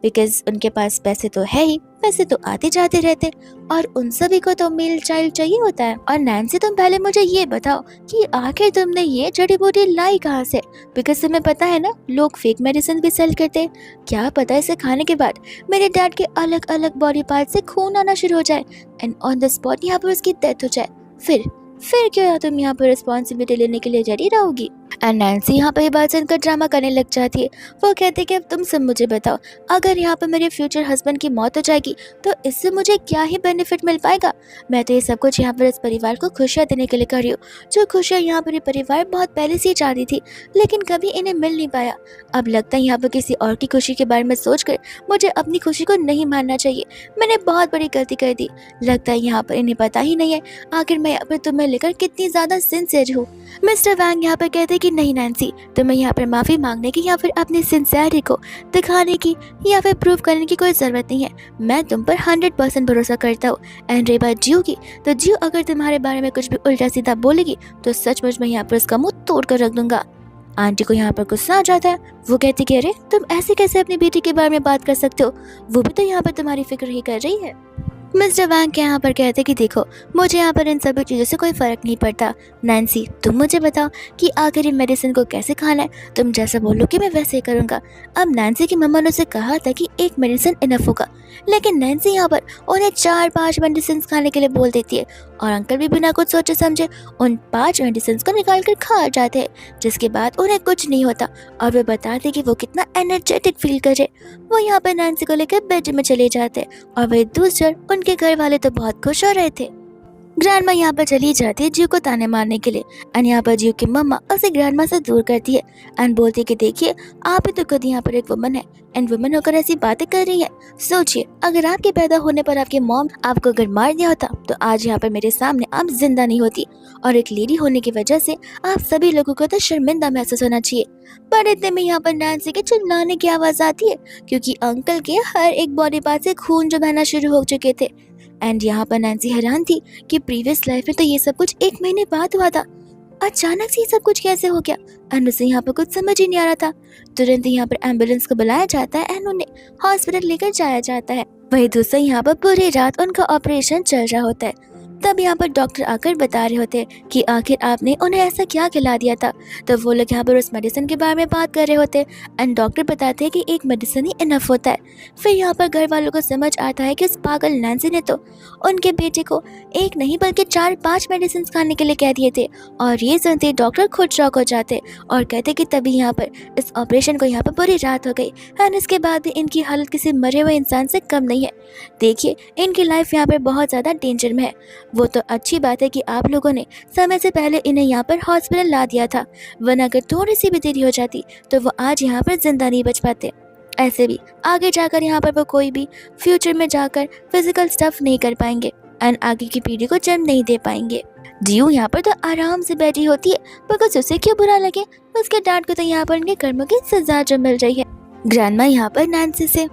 बिकॉज उनके पास पैसे तो है ही, पैसे तो आते जाते रहते, और उन सभी को तो मेल चाइल्ड चाहिए होता है। और नैन्सी, तुम पहले मुझे ये बताओ कि आखिर तुमने ये जड़ी बूटी लाई कहाँ से, बिकॉज तुम्हें पता है ना लोग फेक मेडिसिन भी सेल करते हैं, क्या पता इसे खाने के बाद मेरे डैड के अलग अलग बॉडी पार्ट से खून आना शुरू हो जाए एंड ऑन द स्पॉट यहाँ पर उसकी डेथ हो जाए, फिर क्यों तुम यहाँ पर रिस्पॉन्सिबिलिटी लेने के लिए रेडी रहोगी? एंड नैन्सी यहाँ पर ये बात सुनकर ड्रामा करने लग जाती है। वो कहती है कि अब तुम सब मुझे बताओ, अगर यहाँ पर मेरे फ्यूचर हस्बैंड की मौत हो जाएगी तो इससे मुझे क्या ही बेनिफिट मिल पाएगा? मैं तो ये सब कुछ यहाँ पर इस परिवार को खुशियाँ देने के लिए कर रही हूँ, जो खुशियाँ यहाँ पर ये परिवार बहुत पहले से ही चाहती थी, लेकिन कभी इन्हें मिल नहीं पाया। अब लगता है यहाँ पर किसी और की खुशी के बारे में सोचकर मुझे अपनी खुशी को नहीं मानना चाहिए, मैंने बहुत बड़ी गलती कर दी। लगता है यहाँ पर इन्हें पता ही नहीं है आखिर मैं यहाँ पर तुम्हें लेकर कितनी ज्यादा सिंसियर हूँ। मिस्टर वैंग यहाँ पर कहते कि नहीं नैन्सी, तुम्हें यहाँ पर माफी मांगने की या फिर अपनी सिंसियरिटी को दिखाने की या फिर प्रूव करने की कोई जरूरत नहीं है, मैं तुम पर 100% भरोसा करता हूँ। एंड रही बात जियो की, तो जियो अगर तुम्हारे बारे में कुछ भी उल्टा सीधा बोलेगी तो सचमुच मैं यहाँ पर उसका मुंह तोड़ कर रख दूंगा। आंटी को यहाँ पर गुस्सा आ जाता है, वो कहती कि अरे तुम ऐसे कैसे अपनी बेटी के बारे में बात कर सकते हो, वो भी तो यहाँ पर तुम्हारी फिक्र ही कर रही है। मिस्टर वैंग के यहाँ पर कहते कि देखो मुझे यहाँ पर इन सभी चीज़ों से कोई फ़र्क नहीं पड़ता, नैन्सी तुम मुझे बताओ कि आखिर ये मेडिसिन को कैसे खाना है, तुम जैसा बोलोगे मैं वैसे ही करूँगा। अब नैन्सी की मम्मा ने उसे कहा था कि एक मेडिसिन इनफ होगा, लेकिन नैन्सी यहाँ पर उन्हें 4-5 मेडिसिन खाने के लिए बोल देती है, और अंकल भी बिना कुछ सोचे समझे उन 5 मेडिसिन को निकाल कर खा जाते हैं, जिसके बाद उन्हें कुछ नहीं होता और वे बताते कि वो कितना एनर्जेटिक फील करे। वो यहाँ पर नैन्सी को लेकर बेड में चले जाते हैं, और वही दूसरे उनके घर वाले तो बहुत खुश हो रहे थे। ग्रैंडमा यहाँ पर चली जाती है जियो को ताने मारने के लिए, एंड यहाँ पर जियो की मम्मा उसे ग्रैंडमा से दूर करती है एंड बोलती है कि देखिए आप ही तो खुद यहाँ पर एक वुमन है एंड वुमन होकर ऐसी बातें कर रही है। सोचिए अगर आपके पैदा होने पर आपकी मॉम आपको अगर मार दिया होता तो आज यहाँ पर मेरे सामने आप जिंदा नहीं होती, और एक लेडी होने की वजह से आप सभी लोगों को तो शर्मिंदा महसूस होना चाहिए। पर इतने में यहाँ पर नैन्सी के चिल्लाने की आवाज आती है, क्योंकि अंकल के हर एक बॉडी पार्ट से खून जो बहना शुरू हो चुके थे। एंड यहाँ पर नैन्सी हैरान थी कि प्रीवियस लाइफ में तो ये सब कुछ 1 महीने बाद हुआ था, अचानक से ये सब कुछ कैसे हो गया? एंड उसे यहाँ पर कुछ समझ ही नहीं आ रहा था। तुरंत यहाँ पर एम्बुलेंस को बुलाया जाता है एंड उन्हें हॉस्पिटल लेकर जाया जाता है। वही दूसरा यहाँ पर पूरी रात उनका ऑपरेशन चल रहा होता है। तब यहाँ पर डॉक्टर आकर बता रहे होते हैं कि आखिर आपने उन्हें ऐसा क्या खिला दिया था। तो वो लोग यहाँ पर उस मेडिसिन के बारे में बात कर रहे होते हैं एंड डॉक्टर बताते हैं कि एक मेडिसिन ही इनफ होता है। फिर यहाँ पर घर वालों को समझ आता है कि उस पागल नैन्सी ने तो उनके बेटे को एक नहीं बल्कि 4-5 मेडिसिन खाने के लिए कह दिए थे, और ये सुनते डॉक्टर खुद शॉक हो जाते और कहते कि तभी यहाँ पर इस ऑपरेशन को यहाँ पर पूरी रात हो गई एंड इसके बाद भी इनकी हालत किसी मरे हुए इंसान से कम नहीं है। देखिए इनकी लाइफ यहाँ पर बहुत ज़्यादा डेंजर में है। वो तो अच्छी बात है कि आप लोगों ने समय से पहले इन्हें यहाँ पर हॉस्पिटल ला दिया था, वरना अगर थोड़ी सी भी देरी हो जाती तो वो आज यहाँ पर जिंदा नहीं बच पाते। ऐसे भी आगे जाकर यहाँ पर वो कोई भी फ्यूचर में जाकर फिजिकल स्टफ नहीं कर पाएंगे एंड आगे की पीढ़ी को जन्म नहीं दे पाएंगे। जियो यहाँ पर तो आराम से बैठी होती है, बिकॉज उसे क्यों बुरा लगे, उसके डैड को तो यहाँ पर उनके कर्मों की सजा जो मिल रही है। ग्रैंडमा यहाँ पर नैन्सी से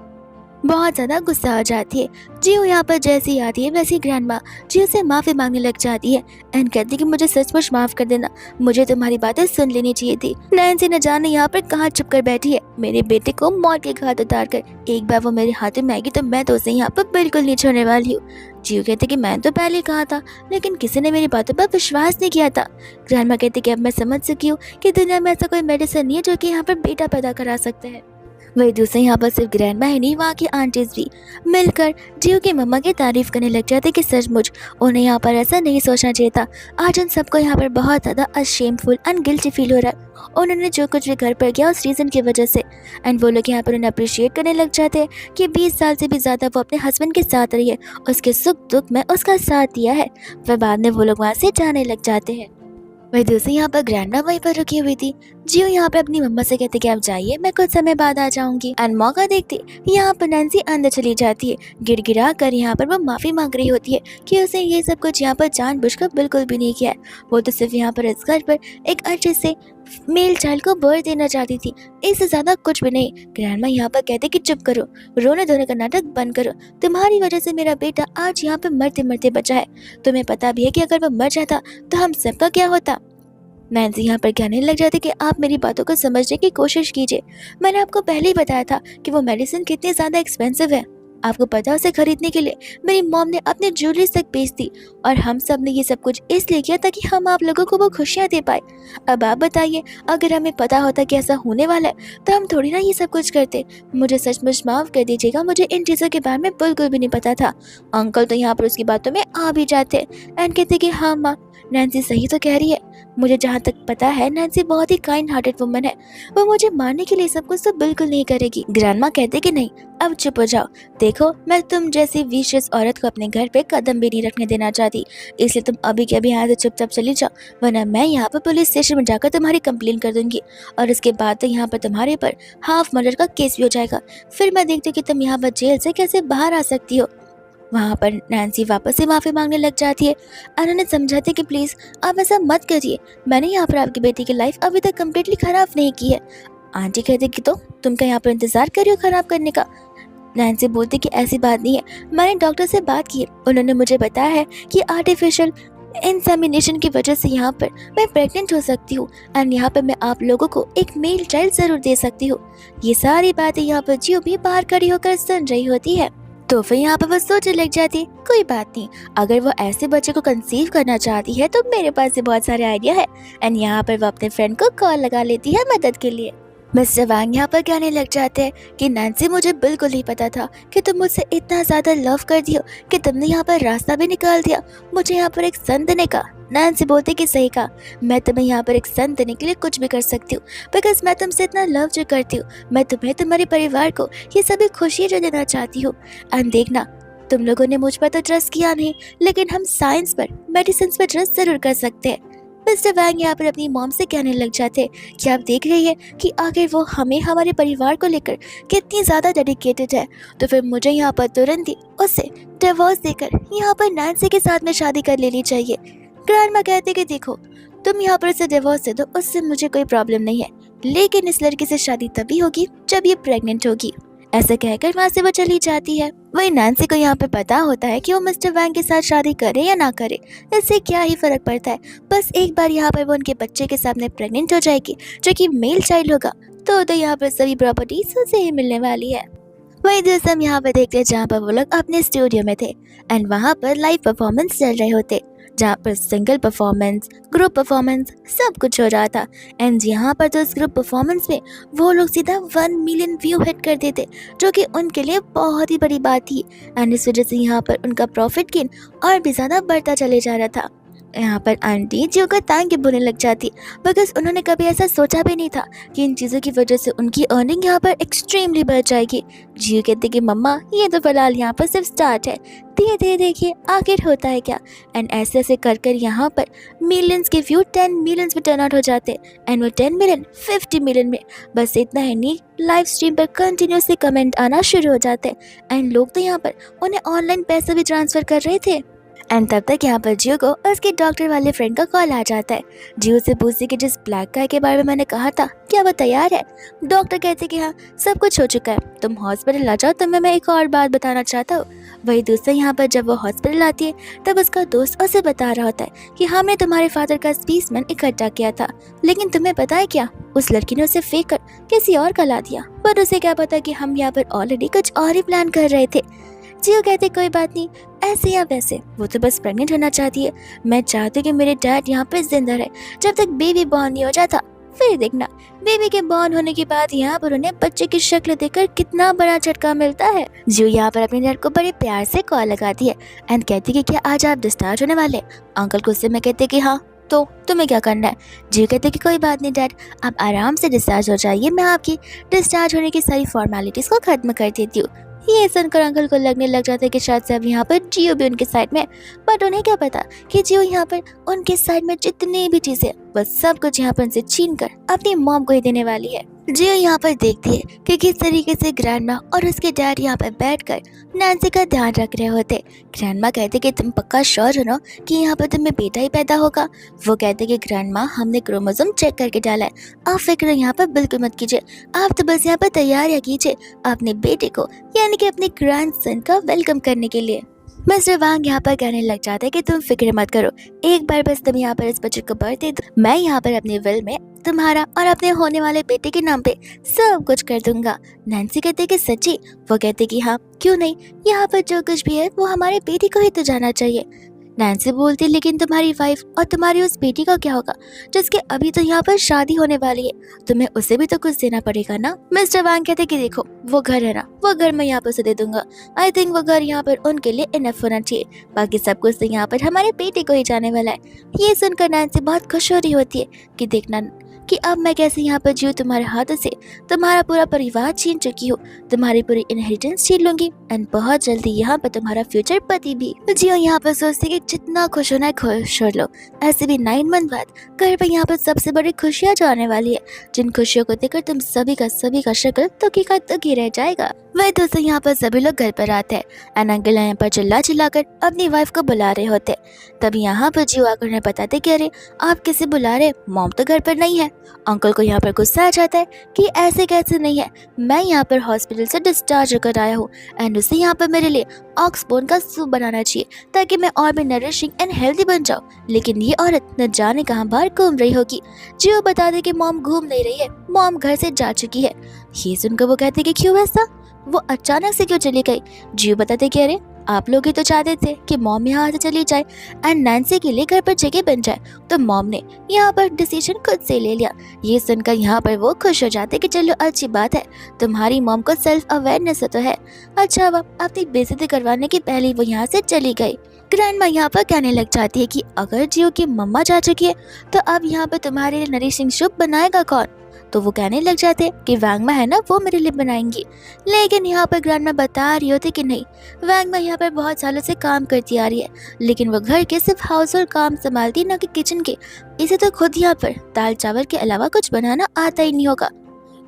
बहुत ज़्यादा गुस्सा आ जाती है। जियो यहाँ पर जैसे ही आती है वैसे ही ग्रैंड माँ जियो से माफ़ी मांगने लग जाती है एंड कहती है कि मुझे सचमुच माफ़ कर देना, मुझे तुम्हारी बातें सुन लेनी चाहिए थी। नैन्सी न जाने यहाँ पर कहाँ छुप कर बैठी है, मेरे बेटे को मौत के घाट उतार कर। एक बार वो मेरे हाथों में आएगी तो मैं तो उसे यहाँ पर बिल्कुल नहीं छोड़ने वाली हूँ। जियो कहती कि मैंने तो पहले कहा था लेकिन किसी ने मेरी बातों पर विश्वास नहीं किया था। ग्रैंड माँ कहती कि अब मैं समझ चुकी हूँ कि दुनिया में ऐसा कोई मेडिसिन नहीं है जो कि यहाँ पर बेटा पैदा करा सकता है। वही दूसरे यहाँ पर सिर्फ ग्रैंडमा ही नहीं, वहाँ की आंटीज भी मिलकर जियो की मम्मा की तारीफ करने लग जाते कि सचमुच उन्हें यहाँ पर ऐसा नहीं सोचना चाहिए था। आज उन सबको यहाँ पर बहुत ज़्यादा अशेमफुल एंड गिल्टी फील हो रहा है उन्होंने जो कुछ भी घर पर किया उस रीज़न की वजह से। एंड वो लोग यहाँ पर उन्हें अप्रिशिएट करने लग जाते हैं कि 20 साल से भी ज़्यादा वो अपने हस्बैंड के साथ रही है, उसके सुख दुख में उसका साथ दिया है। फिर बाद में वो लोग वहाँ से जाने लग जाते हैं। वही दूसरी यहाँ पर ग्रैंडमा वहीं पर रुकी हुई थी। जियो यहाँ पर अपनी मम्मा से कहती कि आप जाइए, मैं कुछ समय बाद आ जाऊंगी। एंड मौका देखती यहाँ पर नैन्सी अंदर चली जाती है। गिड़गिड़ा कर यहाँ पर वो माफ़ी मांग रही होती है कि उसने ये सब कुछ यहाँ पर जानबूझकर बिल्कुल भी नहीं किया है। वो तो सिर्फ यहाँ पर इस घर पर एक अच्छे से मेल चाइल्ड को बर्थ देना चाहती थी, इससे ज़्यादा कुछ भी नहीं। ग्रैंडमा यहाँ पर कहते कि चुप करो, रोने धोने का नाटक बंद करो, तुम्हारी वजह से मेरा बेटा आज यहाँ पे मरते मरते बचा है। तुम्हें पता भी है कि अगर वो मर जाता तो हम सबका क्या होता। नैन्सी यहाँ पर कहने लग जाती कि आप मेरी बातों को समझने की कोशिश कीजिए। मैंने आपको पहले ही बताया था कि वो मेडिसिन कितनी ज़्यादा एक्सपेंसिव है। आपको पता है उसे खरीदने के लिए मेरी मॉम ने अपने ज्वेलरीज तक बेच दी और हम सब ने ये सब कुछ इसलिए किया ताकि हम आप लोगों को वो खुशियाँ दे पाए। अब आप बताइए, अगर हमें पता होता कि ऐसा होने वाला है तो हम थोड़ी ना ये सब कुछ करते। मुझे सचमुच माफ़ कर दीजिएगा, मुझे इन चीज़ों के बारे में बिल्कुल भी नहीं पता था। अंकल तो यहाँ पर उसकी बातों में आ भी जाते एंड कहते कि हाँ माँ, नैन्सी सही तो कह रही है। मुझे जहाँ तक पता है नैन्सी बहुत ही काइंड हार्टेड वुमन है, वो मुझे मारने के लिए सब कुछ तो बिल्कुल नहीं करेगी। ग्रैंडमा कहते कि नहीं, अब चुप हो जाओ। देखो, मैं तुम जैसी विशियस औरत को अपने घर पे कदम भी नहीं रखने देना चाहती, इसलिए तुम अभी के अभी यहाँ से चुपचाप चली जाओ, वरना मैं यहाँ पर पुलिस स्टेशन में जाकर तुम्हारी कंप्लेन कर दूंगी और उसके बाद तो यहाँ पर तुम्हारे पर हाफ मर्डर का केस भी हो जाएगा। फिर मैं देखती हूँ कि तुम यहाँ पर जेल से कैसे बाहर आ सकती हो। वहाँ पर नैन्सी वापस से माफ़ी मांगने लग जाती है। उन्होंने समझाते कि प्लीज़ आप ऐसा मत करिए, मैंने यहाँ पर आपकी बेटी की लाइफ अभी तक कम्प्लीटली ख़राब नहीं की है। आंटी कहती कि तो तुम क्या यहाँ पर इंतज़ार कर रही हो ख़राब करने का। नैन्सी बोलती कि ऐसी बात नहीं है, मैंने डॉक्टर से बात की, उन्होंने मुझे बताया है कि आर्टिफिशियल इंसेमिनेशन की वजह से यहाँ पर मैं प्रेग्नेंट हो सकती हूँ एंड यहाँ पर मैं आप लोगों को एक मेल चाइल्ड ज़रूर दे सकती हूँ। ये सारी बातें यहाँ पर जियो भी बाहर खड़ी होकर सुन रही होती है। तो फिर यहाँ पर वो सोचने लग जाती है, कोई बात नहीं, अगर वो ऐसे बच्चे को कंसीव करना चाहती है तो मेरे पास भी बहुत सारे आइडिया है। एंड यहाँ पर वो अपने फ्रेंड को कॉल लगा लेती है मदद के लिए। मिस्टर वांग यहाँ पर कहने लग जाते हैं कि नैन्सी, मुझे बिल्कुल नहीं पता था कि तुम मुझसे इतना ज़्यादा लव कर दियो कि तुमने यहाँ पर रास्ता भी निकाल दिया मुझे यहाँ पर एक सन देने का। नैन्सी बोलते कि सही कहा, मैं तुम्हें यहाँ पर एक सन देने के लिए कुछ भी कर सकती हूँ, बिकॉज मैं तुमसे इतना लव जो करती हूँ, मैं तुम्हें तुम्हारे परिवार को ये सभी खुशियाँ जो देना चाहती हूँ। एंड देखना, तुम लोगों ने मुझ पर तो ट्रस्ट किया नहीं, लेकिन हम साइंस पर, मेडिसिन पर ट्रस्ट जरूर कर सकते हैं। मिस्टर वैंग यहाँ पर अपनी मॉम से कहने लग जाते कि आप देख रही है कि आखिर वो हमें, हमारे परिवार को लेकर कितनी ज़्यादा डेडिकेटेड है, तो फिर मुझे यहाँ पर तुरंत ही उससे डिवोर्स देकर यहाँ पर नैन्सी के साथ में शादी कर लेनी चाहिए। ग्रैंडमा कहते कि देखो, तुम यहाँ पर उसे डिवोर्स दे दो, उससे मुझे कोई प्रॉब्लम नहीं है, लेकिन इस लड़की से शादी तभी होगी जब ये प्रेग्नेंट होगी। ऐसा कहकर वहाँ से वो चली जाती है। वही नैन्सी को यहाँ पे पता होता है कि वो मिस्टर वैंग के साथ शादी करे या ना करे, इससे क्या ही फर्क पड़ता है, बस एक बार यहाँ पर वो उनके बच्चे के सामने प्रेग्नेंट हो जाएगी जो कि मेल चाइल्ड होगा, तो यहाँ पर सभी प्रॉपर्टीज उसे ही मिलने वाली है। वही दोस्त हम यहाँ पर देखते हैं जहाँ पर वो लोग अपने स्टूडियो में थे एंड वहाँ पर लाइव परफॉर्मेंस चल रहे होते, जहाँ पर सिंगल परफॉर्मेंस, ग्रुप परफॉर्मेंस सब कुछ हो रहा था। एंड यहाँ पर तो इस ग्रुप परफॉर्मेंस में वो लोग सीधा 1 मिलियन व्यू हिट कर देते, जो कि उनके लिए बहुत ही बड़ी बात थी। एंड इस वजह से यहाँ पर उनका प्रॉफिट गेन और भी ज़्यादा बढ़ता चले जा रहा था। यहाँ पर आंटी जियो का थैंक यू बोलने लग जाती, बिकॉज उन्होंने कभी ऐसा सोचा भी नहीं था कि इन चीज़ों की वजह से उनकी अर्निंग यहाँ पर एक्सट्रीमली बढ़ जाएगी। जियो कहते कि मम्मा, ये तो फिलहाल यहाँ पर सिर्फ स्टार्ट है, धीरे धीरे देखिए आखिर होता है क्या। एंड ऐसे ऐसे कर कर यहाँ पर मिलियंस के व्यू 10 मिलियंस में टर्न आउट हो जाते एंड वो 10 मिलियन 50 मिलियन में, बस इतना ही नहीं, लाइव स्ट्रीम पर कंटिन्यूसली कमेंट आना शुरू हो जाते एंड लोग तो यहाँ पर उन्हें ऑनलाइन पैसे भी ट्रांसफ़र कर रहे थे। एंड तब तक यहाँ पर जियो को उसके डॉक्टर वाले फ्रेंड का कॉल आ जाता है। जियो से पूछती कि जिस ब्लैक गाय के बारे में मैंने कहा था क्या वो तैयार है। डॉक्टर कहते कि हाँ सब कुछ हो चुका है, तुम हॉस्पिटल आ जाओ, तुम्हें मैं एक और बात बताना चाहता हूँ। वही दूसरा यहाँ पर जब वो हॉस्पिटल आती है तब उसका दोस्त उसे बता रहा होता है कि हमने तुम्हारे फादर का स्पेसिमेन इकट्ठा किया था, लेकिन तुम्हें पता है क्या, उस लड़की ने उसे फेंक कर किसी और का ला दिया। पर उसे क्या पता कि हम यहाँ पर ऑलरेडी कुछ और ही प्लान कर रहे थे। जियो कहते कोई बात नहीं, ऐसे या वैसे वो तो बस प्रेग्नेंट होना चाहती है। मैं चाहती हूँ कि मेरे डैड यहाँ पर जिंदा रहे जब तक बेबी बॉर्न नहीं हो जाता। फिर देखना बेबी के बॉर्न होने के बाद यहाँ पर उन्हें बच्चे की शक्ल देखकर कितना बड़ा झटका मिलता है। जियो यहाँ पर अपने डैड को बड़े प्यार से कॉल लगाती है एंड कहती कि क्या आज आप डिस्चार्ज होने वाले। अंकल गुस्से में कहते कि हाँ, तो तुम्हें क्या करना है। जियो कहते कि कोई बात नहीं डैड, आप आराम से डिस्चार्ज हो जाइए, मैं आपकी डिस्चार्ज होने की सारी फॉर्मेलिटीज को खत्म कर देती हूँ। ये सुनकर अंकल को लगने लग जाता है कि शायद से अब यहाँ पर जियो भी उनके साइड में, बट उन्हें क्या पता कि जियो यहाँ पर उनके साइड में जितनी भी चीजें बस सब कुछ यहाँ पर उनसे छीन कर अपनी मॉम को ही देने वाली है। जियो यहाँ पर देखती है कि किस तरीके से ग्रैंडमा और उसके डैड यहाँ पर बैठकर नैन्सी का ध्यान रख रहे होते। ग्रैंडमा कहते कि तुम पक्का श्योर हो ना कि यहाँ पर तुम्हें बेटा ही पैदा होगा। वो कहते कि ग्रैंडमा हमने क्रोमोसोम चेक करके डाला है, आप फिक्र यहाँ पर बिल्कुल मत कीजिए, आप तो बस यहाँ पर तैयारियां कीजिए अपने बेटे को यानी कि अपने ग्रैंडसन का वेलकम करने के लिए। मिस्टर वांग यहाँ पर कहने लग जाता है कि तुम फिक्र मत करो, एक बार बस तुम यहाँ पर इस बच्चे को बर्थ दे दो, मैं यहाँ पर अपने विल में तुम्हारा और अपने होने वाले बेटे के नाम पे सब कुछ कर दूंगा। नैन्सी कहते कि सच्ची। वो कहते कि हाँ क्यों नहीं, यहाँ पर जो कुछ भी है वो हमारे बेटे को ही तो जाना चाहिए। नैन्सी बोलती लेकिन तुम्हारी वाइफ और तुम्हारी उस बेटी का क्या होगा जिसके अभी तो यहाँ पर शादी होने वाली है, तुम्हें उसे भी तो कुछ देना पड़ेगा ना। मिस्टर वांग कहते कि देखो वो घर है ना, वो घर मैं यहाँ पर उसे दे दूंगा, आई थिंक वो घर यहाँ पर उनके लिए इनफ होना चाहिए, बाकी सब कुछ तो यहाँ पर हमारे बेटे को ही जाने वाला है। ये सुनकर नैन्सी बहुत खुश हो रही होती है कि देखना कि अब मैं कैसे यहाँ पर जियो तुम्हारे हाथों से तुम्हारा पूरा परिवार छीन चुकी हूँ, तुम्हारी पूरी इनहेरिटेंस छीन लूंगी एंड बहुत जल्दी यहाँ पर तुम्हारा फ्यूचर पति भी। जियो यहाँ पर सोचती कि जितना खुश होना है खुश हो लो, ऐसे भी 9 मंथ बाद घर पर यहाँ पर सबसे बड़ी खुशियाँ जो आने वाली है, जिन खुशियों को देखकर तुम सभी का शक्ल दुखी रह जाएगा। वही दोस्तों यहाँ पर सभी लोग घर पर आते हैं एंड अंकल यहाँ पर चिल्ला कर अपनी वाइफ को बुला रहे होते। तब यहाँ पर जियो आकर उन्हें बताते कि अरे आप किसे बुला रहे, मॉम तो घर पर नहीं है। अंकल को यहाँ पर गुस्सा आ जाता है कि ऐसे कैसे नहीं है, मैं यहाँ पर हॉस्पिटल से डिस्चार्ज होकर आया हूँ एंड उसे यहाँ पर मेरे लिए ऑक्सबोन का सूप बनाना चाहिए ताकि मैं और भी नरिशिंग एंड हेल्दी बन जाऊँ, लेकिन ये औरत न जाने कहाँ बाहर घूम रही होगी। जियो बता दे कि मॉम घूम नहीं रही है, मॉम घर से जा चुकी है। ये सुनकर वो कहते कि क्यों ऐसा, वो अचानक से क्यों चली गई। जियो बताते कि अरे आप लोग ही तो चाहते थे कि मॉम यहाँ से चली जाए एंड नैन्सी के लिए घर पर जगह बन जाए, तो मॉम ने यहाँ पर डिसीजन खुद से ले लिया। ये सुनकर यहाँ पर वो खुश हो जाते कि चलो अच्छी बात है, तुम्हारी मॉम को सेल्फ अवेयरनेस तो है। अच्छा वो अपनी बेइज्जती करवाने की पहले वो यहाँ से चली गई। ग्रैंडमा यहाँ पर कहने लग जाती है कि अगर जियो की मम्मा जा चुकी है तो अब यहाँ पर तुम्हारे लिए नरिशिंग सूप बनाएगा कौन। तो वो कहने लग जाते कि वैंगमा है ना वो मेरे लिए बनाएंगी, लेकिन यहाँ पर ग्रैंडमा बता रही होती कि नहीं, वैंगमा यहाँ पर बहुत सालों से काम करती आ रही है, लेकिन वो घर के सिर्फ हाउस होल्ड काम संभालती न कि किचन के, इसे तो खुद यहाँ पर दाल चावल के अलावा कुछ बनाना आता ही नहीं होगा।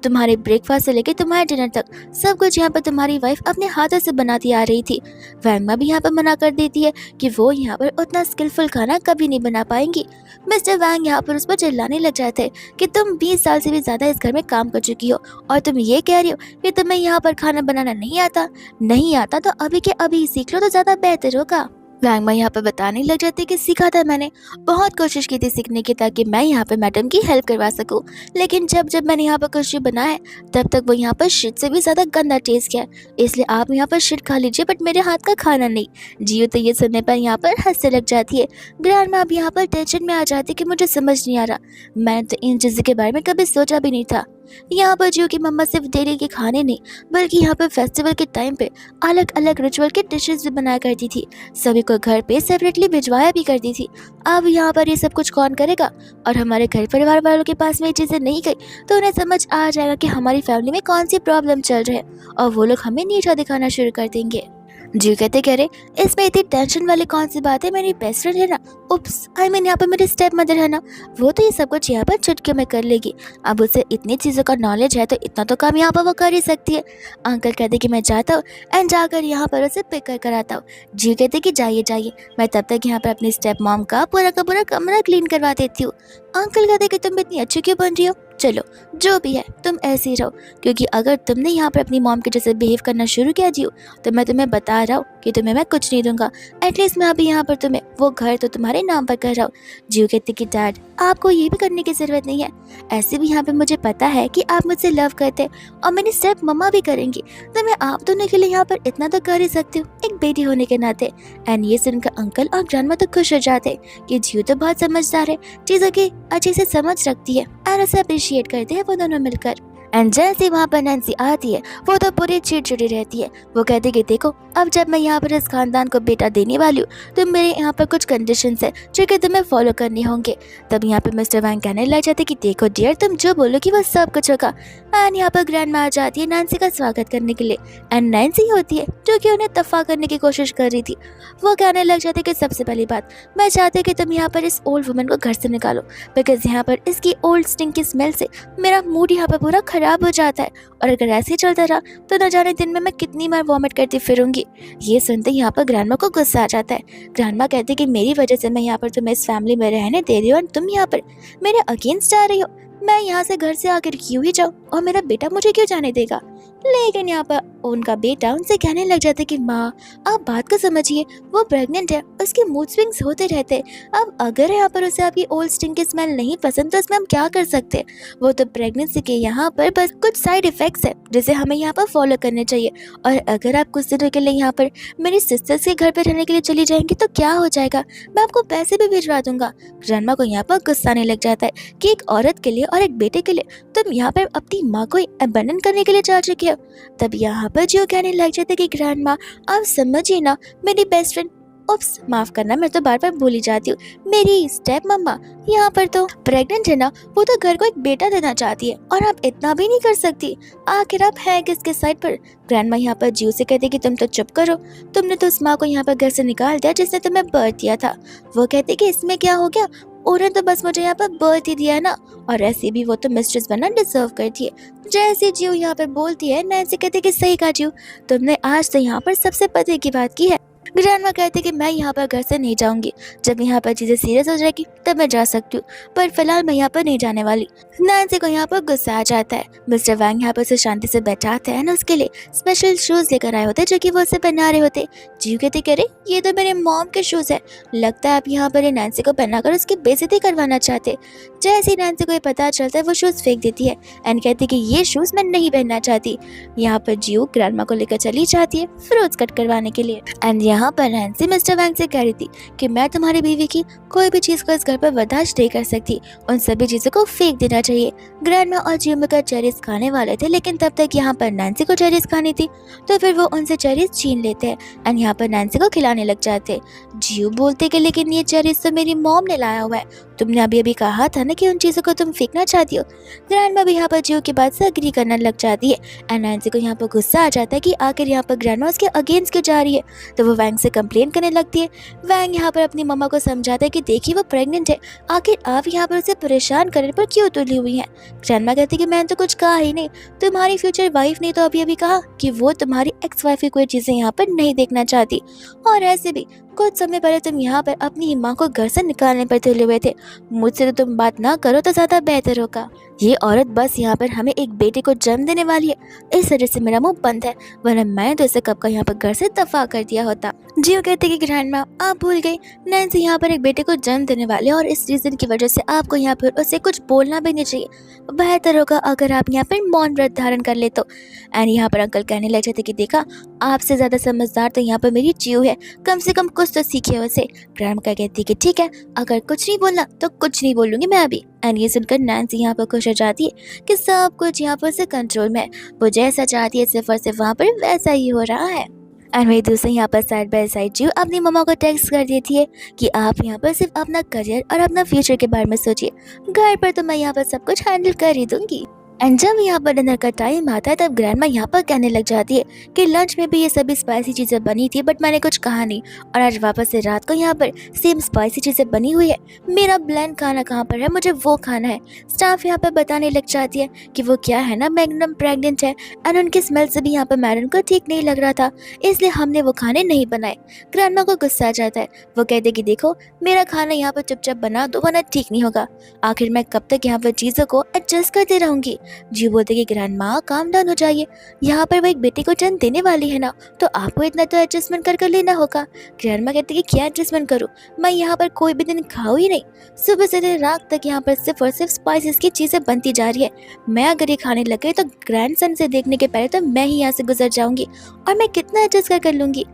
तुम्हारे ब्रेकफास्ट से लेकर तुम्हारे डिनर तक सब कुछ यहाँ पर तुम्हारी वाइफ अपने हाथों से बनाती आ रही थी। वैंगमा भी यहाँ पर मना कर देती है कि वो यहाँ पर उतना स्किलफुल खाना कभी नहीं बना पाएंगी। मिस्टर वैंग यहाँ पर उस पर चिल्लाने लग जाते हैं कि तुम 20 साल से भी ज्यादा इस घर में काम कर चुकी हो और तुम ये कह रही हो कि तुम्हें यहाँ पर खाना बनाना नहीं आता तो अभी के अभी सीख लो तो ज्यादा बेहतर होगा। वैंगमा यहाँ पर बताने लग जाती है कि सीखा था मैंने, बहुत कोशिश की थी सीखने की ताकि मैं यहाँ पे मैडम की हेल्प करवा सकूँ, लेकिन जब मैंने यहाँ पर कुछ बनाया है तब तक वो यहाँ पर शिट से भी ज़्यादा गंदा टेस्ट किया है, इसलिए आप यहाँ पर शिट खा लीजिए बट मेरे हाथ का खाना नहीं। जियो तो ये सुनने पर यहाँ पर हंसने लग जाती है। ग्रैंडमा अब यहाँ पर टेंशन में आ जाती है कि मुझे समझ नहीं आ रहा, मैंने तो इन चीज़ों के बारे में कभी सोचा भी नहीं था। यहाँ पर जियो की मम्मा सिर्फ डेली के खाने नहीं बल्कि यहाँ पर फेस्टिवल के टाइम पे अलग अलग रिचुअल के डिशेस भी बनाया करती थी, सभी को घर पे सेपरेटली भिजवाया भी करती थी। अब यहाँ पर ये सब कुछ कौन करेगा, और हमारे घर परिवार वालों के पास में ये चीज़ें नहीं गई तो उन्हें समझ आ जाएगा कि हमारी फैमिली में कौन सी प्रॉब्लम चल रही है और वो लोग हमें नीचा दिखाना शुरू कर देंगे। जियो कहते कह रहे इसमें इतनी टेंशन वाली कौन सी बात है, मेरी बेस्ट फ्रेंड है ना, उप्स, आई मीन यहाँ पर मेरी स्टेप मदर है ना, वो तो ये सब कुछ यहाँ पर चुटकियों में कर लेगी। अब उसे इतनी चीज़ों का नॉलेज है तो इतना तो काम यहाँ पर वो कर ही सकती है। अंकल कहते कि मैं जाता हूँ एंड जाकर यहाँ पर उसे पिक कर आता हूँ। जीव कहते कि जाइए जाइए, मैं तब तक यहाँ पर अपनी स्टेप मॉम का पूरा कमरा क्लीन करवा देती हूँ। अंकल कहते कि तुम इतनी अच्छी क्यों बन रही हो, चलो जो भी है तुम ऐसे ही रहो, क्योंकि अगर तुमने यहाँ पर अपनी मॉम के जैसे बिहेव करना शुरू किया जियो तो मैं तुम्हें बता रहा हूँ कि तुम्हें मैं कुछ नहीं दूंगा। एटलीस्ट मैं अभी यहाँ पर तुम्हें वो घर तो तुम्हारे नाम पर कर रहा हूँ। जियो कहते कि डैड आपको ये भी करने की ज़रूरत नहीं है, ऐसे भी यहाँ पे मुझे पता है कि आप मुझसे लव करते हैं और मेरी स्टेप मम्मा भी करेंगी, तो मैं आप दोनों के लिए यहाँ पर इतना तो कर ही सकती हूँ एक बेटी होने के नाते। एंड ये सुनकर अंकल और ग्रैंडमा तो खुश हो जाते कि जियो तो बहुत समझदार है, चीज़ों की अच्छे से समझ रखती है और उसे अप्रिशिएट करते हैं वो दोनों मिलकर। एंड जैसे वहाँ पर नैन्सी आती है वो तो पूरी चिड़चिड़ी रहती है। वो कहती कि देखो अब जब मैं यहाँ पर इस खानदान को बेटा देने वाली हूँ तो मेरे यहाँ पर कुछ कंडीशंस है जो कि तुम्हें फॉलो करने होंगे। तब यहाँ पर मिस्टर वैंग कहने लग जाते कि देखो डियर तुम जो बोलोगी वो सब कुछ होगा। एंड यहाँ पर ग्रैंडमा आ जाती है नैन्सी का स्वागत करने के लिए एंड नैन्सी होती है जो कि उन्हें दफा करने की कोशिश कर रही थी। वो कहने लग जाते कि सबसे पहली बात मैं चाहती कि तुम यहाँ पर इस ओल्ड वुमन को घर से निकालो, बिकॉज यहाँ पर इसकी ओल्ड स्टिंग की स्मेल से मेरा मूड यहाँ पर पूरा खराब हो जाता है और अगर ऐसे ही चलता रहा तो न जाने दिन में मैं कितनी बार वॉमिट करती फिरूंगी। ये सुनते यहाँ पर ग्रैंडमा को गुस्सा आ जाता है। ग्रैंडमा कहती कि मेरी वजह से मैं यहाँ पर तुम्हें इस फैमिली में रहने दे रही हूँ और तुम यहाँ पर मेरे अगेंस्ट आ रही हो। मैं यहाँ से घर से आकर क्यों ही जाऊँ और मेरा बेटा मुझे क्यों जाने देगा। लेकिन यहाँ पर उनका बेटा उनसे कहने लग जाता है कि माँ आप बात को समझिए, वो प्रेग्नेंट है, उसके मूड स्विंग्स होते रहते हैं। अब अगर यहाँ पर उसे आपकी ओल्ड स्टिंग की स्मेल नहीं पसंद तो इसमें हम क्या कर सकते हैं। वो तो प्रेगनेंसी के यहाँ पर बस कुछ साइड इफेक्ट्स है जिसे हमें यहाँ पर फॉलो करने चाहिए। और अगर आप कुछ दिनों के लिए यहाँ पर मेरी सिस्टर्स के घर पर रहने के लिए चली जाएंगी तो क्या हो जाएगा, मैं आपको पैसे भी भिजवा दूंगा। ग्रैंडमा को यहाँ पर गुस्सा आने लग जाता है कि एक औरत के लिए और एक बेटे के लिए तुम यहाँ पर अपनी माँ को अबंडन करने के लिए जा चुके हो। तब यहाँ पर जो कहने लग जाते कि ग्रैंडमा आप समझिए ना, मेरी बेस्ट फ्रेंड, उप्स माफ करना मैं तो बार बार भूल ही जाती हूँ, मेरी स्टेप मम्मा यहाँ पर तो प्रेग्नेंट है ना, वो तो घर को एक बेटा देना चाहती है और आप इतना भी नहीं कर सकती। आखिर आप है किसके साइड पर। ग्रैंडमा यहाँ पर जियो से कहती कि तुम तो चुप करो, तुमने तो उस माँ को यहाँ पर घर से निकाल दिया जिसने तुम्हें बर्थ दिया था। वो कहती कि इसमें क्या हो गया, उन्होंने तो बस मुझे यहाँ पर बर्थ ही दिया है ना, और ऐसे भी वो तो मिस्ट्रेस बनना डिजर्व करती है। जैसे जियो यहाँ पर बोलती है नैन्सी कहती कि सही कहा जियो, तुमने आज तो यहाँ पर सबसे पते की बात की है। ग्रैंडमा कहती कि मैं यहाँ पर घर से नहीं जाऊंगी, जब यहाँ पर चीजें सीरियस हो जाएगी तब मैं जा सकती हूँ, पर फिलहाल मैं यहाँ पर नहीं जाने वाली। नैन्सी को यहाँ पर गुस्सा आ जाता है। मिस्टर वैंग यहाँ पर उसे शांति से बैठाते हैं ना, उसके लिए स्पेशल शूज लेकर आए होते जो कि वो उसे पहना रहे होते। जियो कहती कि अरे ये तो मेरे मॉम के शूज है, लगता है आप यहाँ पर नैन्सी को पहनाकर उसकी बेइज्जती करवाना चाहते। जैसे ही नैन्सी को ये पता चलता है वो शूज फेंक देती है एंड कहती कि ये शूज मैं नहीं पहनना चाहती। यहाँ पर जियो ग्रैंडमा को लेकर चली जाती है फ्रूट्स कट करवाने के लिए एंड यहाँ पर नैन्सी मिस्टर वैंग से कह रही थी कि मैं तुम्हारी बीवी की कोई भी चीज को इस घर पर बर्दाश्त नहीं कर सकती, उन सभी चीजों को फेंक देना चाहिए। ग्रैंडमा और जियो मिलकर चेरीज खाने वाले थे, लेकिन तब तक यहाँ पर नैन्सी को चेरीज खानी थी तो फिर वो उनसे चेरीज छीन लेते हैं एंड यहाँ पर नैन्सी को खिलाने लग जाते। जियो बोलते कि लेकिन ये चेरीज तो मेरी मॉम ने लाया हुआ है, तुमने अभी अभी कहा था ना कि उन चीजों को तुम फेंकना चाहती हो। ग्रैंडमा भी यहाँ पर जियो की बात से अग्री करने लग जाती है एंड नैन्सी को यहाँ पर गुस्सा आ जाता है कि आखिर यहाँ पर ग्रैंडमा उसके अगेंस्ट क्यों जा रही है, तो वो वैंग से कंप्लेन करने लगती है। वैंग यहाँ पर अपनी मम्मा को समझाता है कि देखिए वो प्रेग्नेंट है, आखिर आप यहाँ पर उसे परेशान करने पर क्यों तुली हुई हैं। ग्रैंडमा कहती कि मैंने तो कुछ कहा ही नहीं, तुम्हारी फ्यूचर वाइफ ने तो अभी अभी कहा कि वो तुम्हारी एक्स वाइफ की कोई चीजें यहाँ पर नहीं देखना चाहती, और ऐसे भी कुछ समय पहले तुम यहाँ पर अपनी माँ को घर से निकालने पर तुले हुए थे। मुझसे तो तुम बात ना करो तो ज्यादा बेहतर होगा। ये औरत बस यहाँ पर हमें एक बेटे को जन्म देने वाली है, इस वजह से मेरा मुंह बंद है, वरना मैं तो इसे कब का यहाँ पर घर से दफा कर दिया होता। जियो कहते कि ग्रैंडमा आप भूल गई, नैन्सी यहाँ पर एक बेटे को जन्म देने वाले और इस रीजन की वजह से आपको यहाँ पर उसे कुछ बोलना भी नहीं चाहिए, बेहतर होगा अगर आप यहाँ पर मौन व्रत धारण कर ले तो। एंड यहाँ पर अंकल कहने लग जाते कि देखा आपसे ज्यादा समझदार तो यहाँ पर मेरी जियो है, कम से कम कुछ तो सीखे उसे। ग्रैंडमा कहती कि ठीक है, अगर कुछ नहीं बोलना तो कुछ नहीं बोलूंगी मैं अभी। एंड ये सुनकर नैन्सी यहाँ पर खुश हो जाती है कि सब कुछ यहाँ पर से कंट्रोल में है, वो जैसा चाहती है सिर्फ और सिर्फ वहाँ पर वैसा ही हो रहा है। एंड वही दूसरे यहाँ पर साइड बाय साइड जियो अपनी मम्मा को टेक्स्ट कर देती है कि आप यहाँ पर सिर्फ अपना करियर और अपना फ्यूचर के बारे में सोचिए, घर पर तो मैं यहाँ पर सब कुछ हैंडल कर ही दूंगी। एंड जब यहाँ पर डिनर का टाइम आता है तब ग्रैंडमा यहाँ पर कहने लग जाती है कि लंच में भी ये सभी स्पाइसी चीज़ें बनी थी बट मैंने कुछ कहा नहीं, और आज वापस से रात को यहाँ पर सेम स्पाइसी चीज़ें बनी हुई है। मेरा ब्लैंड खाना कहाँ पर है, मुझे वो खाना है। स्टाफ यहाँ पर बताने लग जाती है कि वो क्या है ना, मैग्नम प्रेग्नेंट है एंड उनकी स्मेल से भी यहाँ पर मैडम को ठीक नहीं लग रहा था, इसलिए हमने वो खाने नहीं बनाए। ग्रैंडमा को गुस्सा आ जाता है, वो कहते कि देखो मेरा खाना यहाँ पर चुपचाप बना दो वरना ठीक नहीं होगा। आखिर मैं कब तक यहाँ पर चीज़ों को एडजस्ट करती रहूंगी। जी बोलते कि ग्रैंडमा काम डाउन हो जाइए, यहाँ पर वो एक बेटे को जन्म देने वाली है ना, तो आपको इतना तो एडजस्टमेंट कर लेना होगा। ग्रैंडमा कहते कि क्या एडजस्टमेंट करूँ, मैं यहाँ पर कोई भी दिन खाऊं ही नहीं। सुबह से लेकर रात तक यहाँ पर सिर्फ और सिर्फ स्पाइसेस की चीज़ें बनती जा रही है। मैं अगर ये खाने लग गई तो ग्रैंडसन से देखने के पहले तो मैं ही यहाँ से गुजर जाऊंगी, और मैं कितना एडजस्ट कर लूंगी।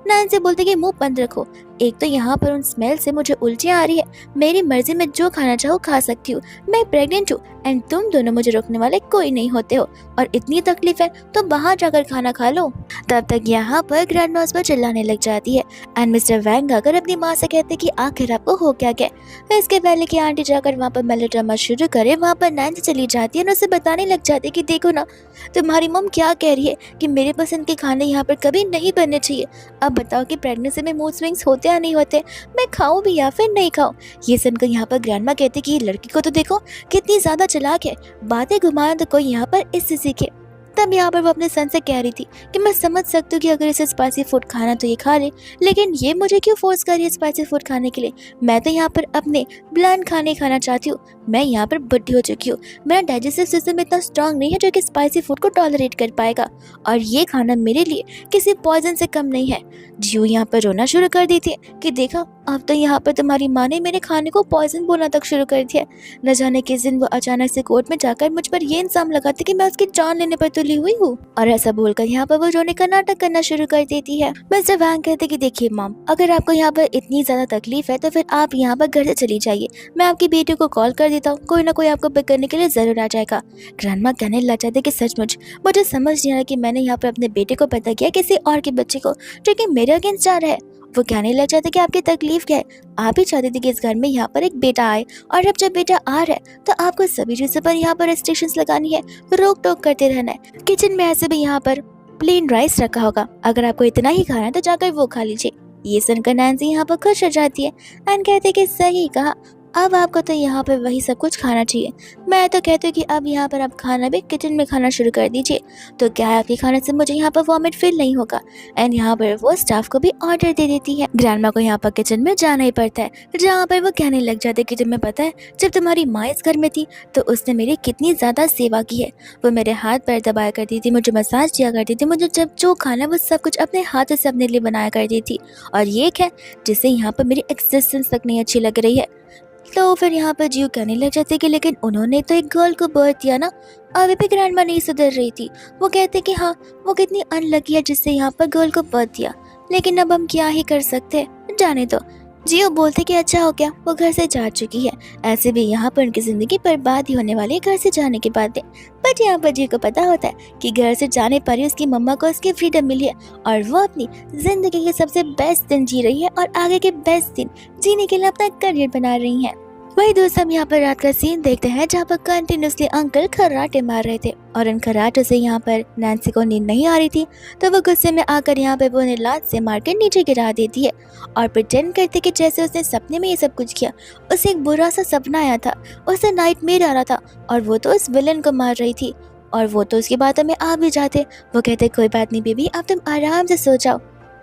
नैन्सी बोलती कि मुंह बंद रखो, एक तो यहाँ पर उन स्मेल से मुझे उल्टियाँ आ रही है, मेरी मर्जी में जो खाना चाहो खा सकती हूँ, मैं प्रेग्नेंट हूँ एंड तुम दोनों मुझे रोकने वाले कोई नहीं होते हो, और इतनी तकलीफ है तो बाहर जाकर खाना खा लो। तब तक यहाँ पर ग्रैंड मास पर चिल्लाने लग जाती है एंड मिस्टर वैंग आकर अपनी माँ से कहते कि आखिर आपको हो क्या गया। इसके पहले कि आंटी जाकर वहाँ पर मेलोड्रामा शुरू करे, वहाँ पर नैन्सी चली जाती है और उसे बताने लग जाती है कि देखो ना तुम्हारी मम क्या कह रही है कि मेरे पसंद के खाने यहाँ पर कभी नहीं बनने चाहिए। अब बताओ कि प्रेगनेंसी में मूड स्विंग्स होते या नहीं होते, मैं खाऊं भी या फिर नहीं खाऊं। ये सुनकर यहाँ पर ग्रैंडमा कहती कि ये लड़की को तो देखो कितनी ज्यादा चालाक है, बातें घुमाए तो कोई यहाँ पर इससे सीखे। तब यहाँ पर वो अपने सन से कह रही थी कि मैं समझ सकती हूँ कि अगर इसे स्पाइसी फूड खाना तो ये खा ले, लेकिन ये मुझे क्यों फोर्स कर रही है स्पाइसी फूड खाने के लिए। मैं तो यहाँ पर अपने ब्लैंड खाने खाना चाहती हूँ, मैं यहाँ पर बुढ़ी हो चुकी हूँ, मेरा डाइजेस्टिव सिस्टम इतना स्ट्रांग नहीं है जो कि स्पाइसी फूड को टॉलरेट कर पाएगा, और ये खाना मेरे लिए किसी पॉइजन से कम नहीं है। जियो यहाँ पर रोना शुरू कर दी थी कि देखा अब तो यहाँ पर तुम्हारी माँ ने मेरे खाने को पॉइजन बोलना तक शुरू कर दिया। न जाने किस दिन वो अचानक से कोर्ट में जाकर मुझ पर ये इल्जाम लगाती कि मैं उसकी जान लेने पर तुली हुई हूँ, और ऐसा बोलकर यहाँ पर वो रोने का नाटक करना शुरू कर देती है। मिस्टर वैंग कहते कि देखिए मॉम, अगर आपको यहाँ पर इतनी ज्यादा तकलीफ है तो फिर आप यहाँ पर घर से चली जाइए, मैं आपकी बेटी को कॉल कर देता हूँ, कोई ना कोई आपको पिक करने के लिए जरूर आ जाएगा। ग्रैंडमा कहने लग जाते कि सचमुच मुझे समझ नहीं आ रहा कि मैंने यहाँ पर अपने बेटे को पैदा किया किसी और के बच्चे को जो कि मेरे अगेंस्ट जा रहा है। वो कहने लग जाते कि आपकी तकलीफ क्या है, आप ही चाहते थे कि इस घर में यहाँ पर एक बेटा आए, और अब जब बेटा आ रहा है तो आपको सभी चीजों पर यहाँ पर रेस्ट्रिक्शंस लगानी है, रोक टोक करते रहना है। किचन में ऐसे भी यहाँ पर प्लेन राइस रखा होगा, अगर आपको इतना ही खाना है तो जाकर वो खा लीजिए। ये सुनकर नैन्सी यहाँ पर खुश हो जाती है एंड कहते कि सही कहा, अब आपको तो यहाँ पर वही सब कुछ खाना चाहिए। मैं तो कहती हूँ कि अब यहाँ पर आप खाना भी किचन में खाना शुरू कर दीजिए, तो क्या है आपके खाने से मुझे यहाँ पर वॉमिट फील नहीं होगा। एंड यहाँ पर वो स्टाफ को भी ऑर्डर दे देती है। ग्रैंडमा को यहाँ पर किचन में जाना ही पड़ता है, जहाँ पर वो कहने लग जाते कि तुम्हें पता है जब तुम्हारी माँ इस घर में थी तो उसने मेरी कितनी ज़्यादा सेवा की है। वो मेरे हाथ पैर दबाया करती थी, मुझे मसाज दिया करती थी, मुझे जब जो खाना वो सब कुछ अपने हाथों से अपने लिए बनाया करती थी, और ये एक है जिससे यहाँ पर मेरी एक्सिस्टेंस तक नहीं अच्छी लग रही है। तो फिर यहाँ पर जियो कहने लग जाते कि लेकिन उन्होंने तो एक गर्ल को बर्थ दिया ना। अभी भी ग्रैंडमा नहीं सुधर रही थी, वो कहते कि हाँ वो कितनी अनलकी है जिससे यहाँ पर गर्ल को बर्थ दिया, लेकिन अब हम क्या ही कर सकते हैं, जाने दो। जियो बोलते कि अच्छा हो गया वो घर से जा चुकी है, ऐसे भी यहाँ पर उनकी जिंदगी बर्बाद ही होने वाली है घर से जाने के बाद। बट यहाँ पर जियो को पता होता है कि घर से जाने पर ही उसकी मम्मा को उसकी फ्रीडम मिली है, और वो अपनी जिंदगी के सबसे बेस्ट दिन जी रही है और आगे के बेस्ट दिन जीने के लिए अपना करियर बना रही है। वही दोस्त हम यहाँ पर रात का सीन देखते हैं जहाँ पर कंटिन्यूसली अंकल खर्राटे मार रहे थे, और इन खर्राटों से यहाँ पर नैन्सी को नींद नहीं आ रही थी, तो वो गुस्से में आकर यहाँ पर वो उन्हें लात से मार कर नीचे गिरा देती है, और प्रिटेंड करते कि जैसे उसने सपने में ये सब कुछ किया। उसे एक बुरा सा सपना आया था, उसे नाइटमेयर आ रहा था, और वो तो उस विलन को मार रही थी, और वो तो उसकी बातों में आ भी जाते। वो कहते कोई बात नहीं बेबी, अब तुम आराम से सो जाओ।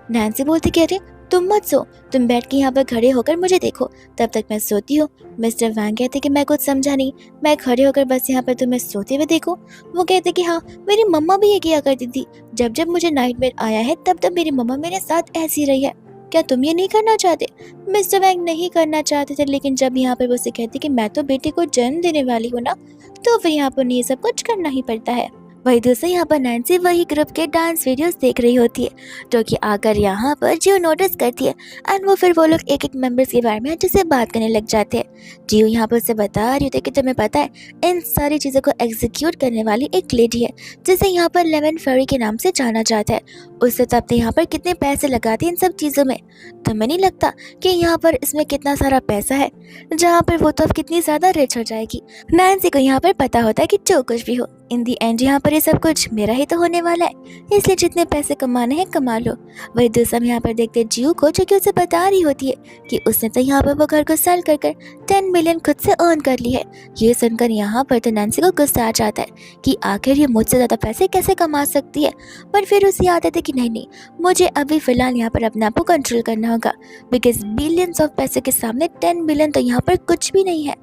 नैन्सी बोलती कह रहे तुम मत सो, तुम बैठ के यहाँ पर खड़े होकर मुझे देखो, तब तक मैं सोती हूँ। मिस्टर वैंग कहते कि मैं कुछ समझा नहीं, मैं खड़े होकर बस यहाँ पर तुम्हें सोते हुए देखो। वो कहते कि हाँ मेरी मम्मा भी ये किया करती थी, जब जब मुझे नाइटमेयर आया है तब तब मेरी मम्मा मेरे साथ ऐसी रही है, क्या तुम ये नहीं करना चाहते। मिस्टर वैंग नहीं करना चाहते थे, लेकिन जब यहाँ पर वो उसे कहते कि मैं तो बेटे को जन्म देने वाली हूँ ना, तो फिर यहाँ पर ये सब कुछ करना ही पड़ता है। वही दूसरे यहाँ पर नैन्सी वही ग्रुप के डांस वीडियोस देख रही होती है, जो कि आकर यहाँ पर जियो नोटिस करती है। एंड वो लोग एक एक मेंबर्स के बारे में अच्छे से बात करने लग जाते हैं। जियो यहाँ पर उसे बता रही होती है कि तुम्हें पता है इन सारी चीज़ों को एग्जीक्यूट करने वाली एक लेडी है जिसे यहाँ पर लेमन फेरी के नाम से जाना जाता है। उससे तब तक यहाँ पर कितने पैसे लगाते हैं इन सब चीज़ों में, तुम्हें नहीं लगता कि यहाँ पर इसमें कितना सारा पैसा है, जहाँ पर वो तो अब कितनी ज़्यादा रिच हो जाएगी। नैन्सी को यहाँ पर पता होता है कि जो कुछ भी हो इन दी एंड यहाँ पर ये सब कुछ मेरा ही तो होने वाला है, इसलिए जितने पैसे कमाने हैं कमा लो। वही दूसरा यहाँ पर देखते जियो को, जो कि उसे बता रही होती है कि उसने तो यहाँ पर वो घर को सेल कर 10 मिलियन खुद से अर्न कर ली है। ये सुनकर यहाँ पर तो नैन्सी को गुस्सा आ जाता है कि आखिर ये मुझसे ज़्यादा पैसे कैसे कमा सकती है। पर फिर उसे याद आता है कि नहीं, मुझे अभी फ़िलहाल यहाँ पर अपने आप को कंट्रोल करना होगा, बिकॉज बिलियंस ऑफ पैसे के सामने 10 मिलियन तो यहाँ पर कुछ भी नहीं है।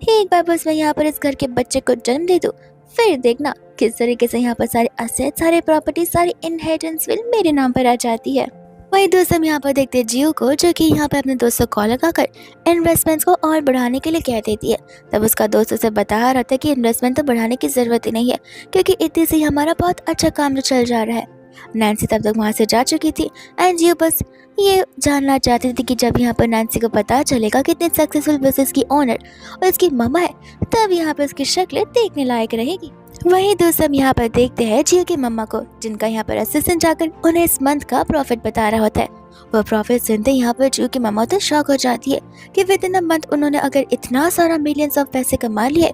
एक बार बस मैं यहाँ पर इस घर के बच्चे को जन्म दे दूँ, फिर देखना किस तरीके से यहाँ पर सारे असेट, सारे प्रॉपर्टी, सारी इनहेरिटेंस विल मेरे नाम पर आ जाती है। वही दोस्त हम यहाँ पर देखते हैं जियो को, जो कि यहाँ पे अपने दोस्त को कॉल लगाकर इन्वेस्टमेंट्स को और बढ़ाने के लिए कह देती है। तब उसका दोस्त उसे बता रहा था कि इन्वेस्टमेंट तो बढ़ाने की ज़रूरत ही नहीं है, क्योंकि इतने से ही हमारा बहुत अच्छा काम जो चल जा रहा है। नैन्सी तब तक वहाँ से जा चुकी थी एंड जियो बस ये जानना चाहती थी कि जब यहाँ पर नैन्सी को पता चलेगा कि इतने सक्सेसफुल बिजनेस की ओनर और इसकी मम्मा है, तब यहाँ पर उसकी शक्ल देखने लायक रहेगी। वही दोस्त हम यहाँ पर देखते हैं जियो की मम्मा को, जिनका यहाँ पर असिस्टेंट जाकर उन्हें इस मंथ का प्रॉफिट बता रहा होता है। वो प्रॉफिट सुनते यहाँ पर जियो की मम्मा तो शॉक हो जाती है कि विद इन अ मंथ उन्होंने अगर इतना सारा मिलियंस ऑफ पैसे कमा लिए,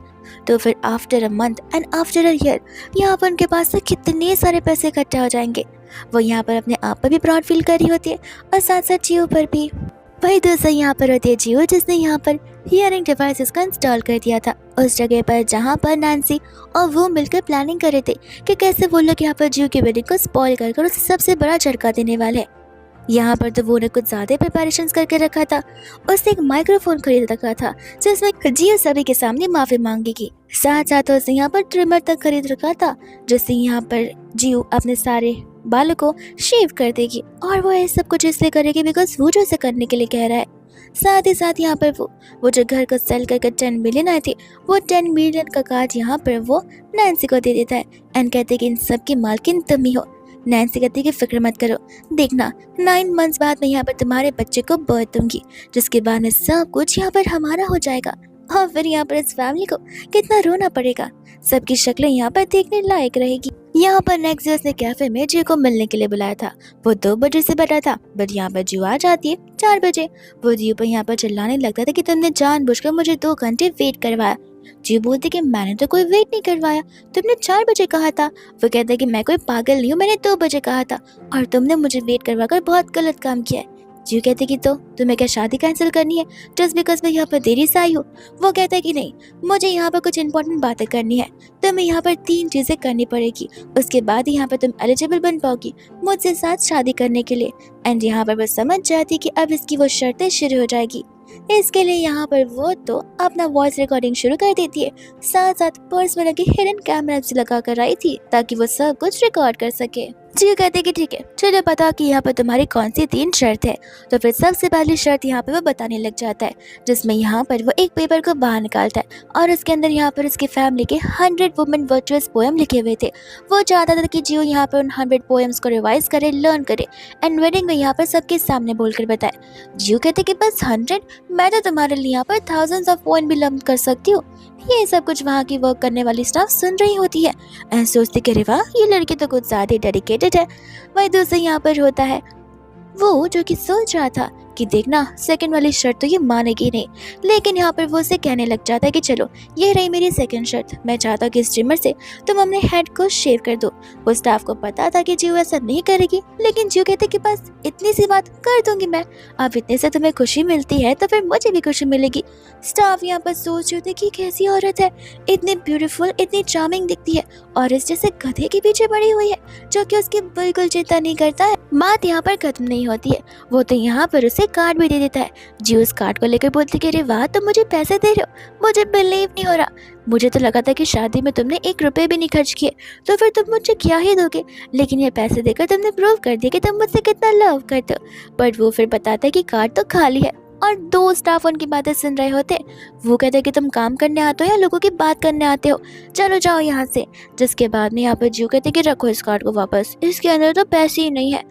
तो फिर after a month and after a year यहाँ पर उनके पास से कितने सारे पैसे इकट्ठा हो जाएंगे। वो यहाँ पर अपने आप पर भी प्राउड फील कर रही होती है और साथ साथ जियो पर भी। वही दोस्तों यहाँ पर होती है जियो, जिसने यहाँ पर हियरिंग डिवाइसेस का इंस्टॉल कर दिया था उस जगह पर जहाँ पर नैन्सी और वो मिलकर प्लानिंग कर रहे थे कि कैसे वो लोग यहाँ पर जियो की वेडिंग को स्पॉइल कर उसे सबसे बड़ा झटका देने वाले हैं। यहाँ पर तो वो ने कुछ ज़्यादा प्रिपरेशंस करके रखा था। उसने एक माइक्रोफोन खरीद रखा था जिसमें जियो सभी के सामने माफ़ी मांगेगी। साथ साथ उसने यहाँ पर ट्रिमर तक खरीद रखा था जिससे यहाँ पर जियो अपने सारे बालों को शेव कर देगी, और वो ये सब कुछ इसलिए करेगी बिकॉज वो जो इसे करने के लिए कह रहा है। साथ ही साथ यहाँ पर वो जो घर को सेल करके 10 मिलियन आए थे, वो 10 मिलियन का कार्ड यहाँ पर वो नैन्सी को दे देता है एंड कहते कि इन सब की मालकिन तुम ही हो। नैन्सी कहती कि फिक्र मत करो, देखना 9 मंथ्स बाद मैं यहाँ पर तुम्हारे बच्चे को बर्थ दूंगी, जिसके बाद में सब कुछ यहाँ पर हमारा हो जाएगा। और फिर यहाँ पर इस फैमिली को कितना रोना पड़ेगा, सबकी शक्लें यहाँ पर देखने लायक रहेगी। यहाँ पर नेक्स्ट ने कैफे में जियो को मिलने के लिए बुलाया था। वो 2 बजे से बैठा था, बट यहाँ पर जियो आ जाती है 4 बजे। वो जियो पर यहाँ पर चिल्लाने लगता था कि तुमने जानबूझकर मुझे 2 घंटे वेट करवाया। जियो बोलती कि मैंने तो कोई वेट नहीं करवाया, तुमने 4 बजे कहा था। वो कहता है कि मैं कोई पागल नहीं हूँ, मैंने 2 बजे कहा था और तुमने मुझे वेट करवाकर बहुत गलत काम किया है। जियो कहते कि तो तुम्हें क्या शादी कैंसिल करनी है जस्ट बिकॉज मैं यहाँ पर देरी से आई हूँ। वो कहता है कि नहीं, मुझे यहाँ पर कुछ इंपॉर्टेंट बातें करनी है, तुम्हें यहाँ पर 3 चीज़ें करनी पड़ेगी, उसके बाद यहाँ पर तुम एलिजिबल बन पाओगी मुझसे साथ शादी करने के लिए। एंड यहाँ पर बस समझ जाती कि अब इसकी वो शर्तें शुरू हो जाएगी। इसके लिए यहाँ पर वो तो अपना वॉइस रिकॉर्डिंग शुरू कर देती है, साथ साथ पर्स में लगे हिडन कैमरा भी लगा कर आई थी ताकि वो सब कुछ रिकॉर्ड कर सके। जियो कहते कि ठीक है, चलो पता कि यहाँ पर तुम्हारी कौन सी 3 शर्त है। तो फिर सबसे पहली शर्त यहाँ पे वो बताने लग जाता है, जिसमें यहाँ पर वो एक पेपर को बाहर निकालता है और उसके अंदर यहाँ पर उसकी फैमिली के 100 वुमेन वर्चुअस पोएम लिखे हुए थे। वो चाहता था कि जियो यहाँ पर उन 100 पोएम्स को रिवाइज करे, लर्न करे एंड वेडिंग में यहाँ पर सबके सामने बोलकर बताए। जियो कहते कि बस 100, मैं तो तुम्हारे लिए यहाँ पर थाउजेंड्स ऑफ पोएम भी लर्न कर सकती हूँ। ये सब कुछ वहाँ की वर्क करने वाली स्टाफ सुन रही होती है एंड सोचती कि अरे वाह, ये लड़की तो कुछ ज़्यादा डेडिकेटेड है। वही दूसरा यहाँ पर होता है वो जो कि सोच रहा था कि देखना सेकंड वाली शर्त तो ये मानेगी नहीं, लेकिन यहाँ पर वो उसे कहने लग जाता है कि चलो ये रही मेरी सेकंड शर्त, मैं चाहता हूँ कि इस ट्रिमर से तुम अपने हेड को शेव कर दो। वो स्टाफ को पता था कि जियो ऐसा नहीं करेगी, लेकिन जियो कहते कि बस इतनी सी बात कर दूंगी मैं, अब इतने से तुम्हें खुशी मिलती है तो फिर मुझे भी खुशी मिलेगी। स्टाफ यहाँ पर सोच रहे थे कि कैसी औरत है, इतनी ब्यूटीफुल, इतनी चार्मिंग दिखती है और इस जैसे गधे के पीछे पड़ी हुई है जो कि उसकी बिल्कुल चिंता नहीं करता है। बात यहाँ पर खत्म नहीं होती है, वो तो यहाँ पर उसे कार्ड भी दे देता है। जियो उस कार्ड को लेकर बोलती कि अरे वाह, तुम मुझे पैसे दे रहे हो, मुझे बिलीव नहीं हो रहा, मुझे तो लगा था कि शादी में तुमने 1 रुपए भी नहीं खर्च किए, तो फिर तुम मुझे क्या ही दोगे, लेकिन ये पैसे देकर तुमने प्रूव कर दिया कि तुम मुझसे कितना लव करते हो। बट वो फिर बताता है कि कार्ड तो खाली है और दो स्टाफ उनकी बातें सुन रहे होते। वो कहते कि तुम काम करने आते हो या लोगों की बात करने आते हो, चलो जाओ यहाँ से। जिसके बाद में यहाँ पर जियो कहते कि रखो इस कार्ड को वापस, इसके अंदर तो पैसे ही नहीं है।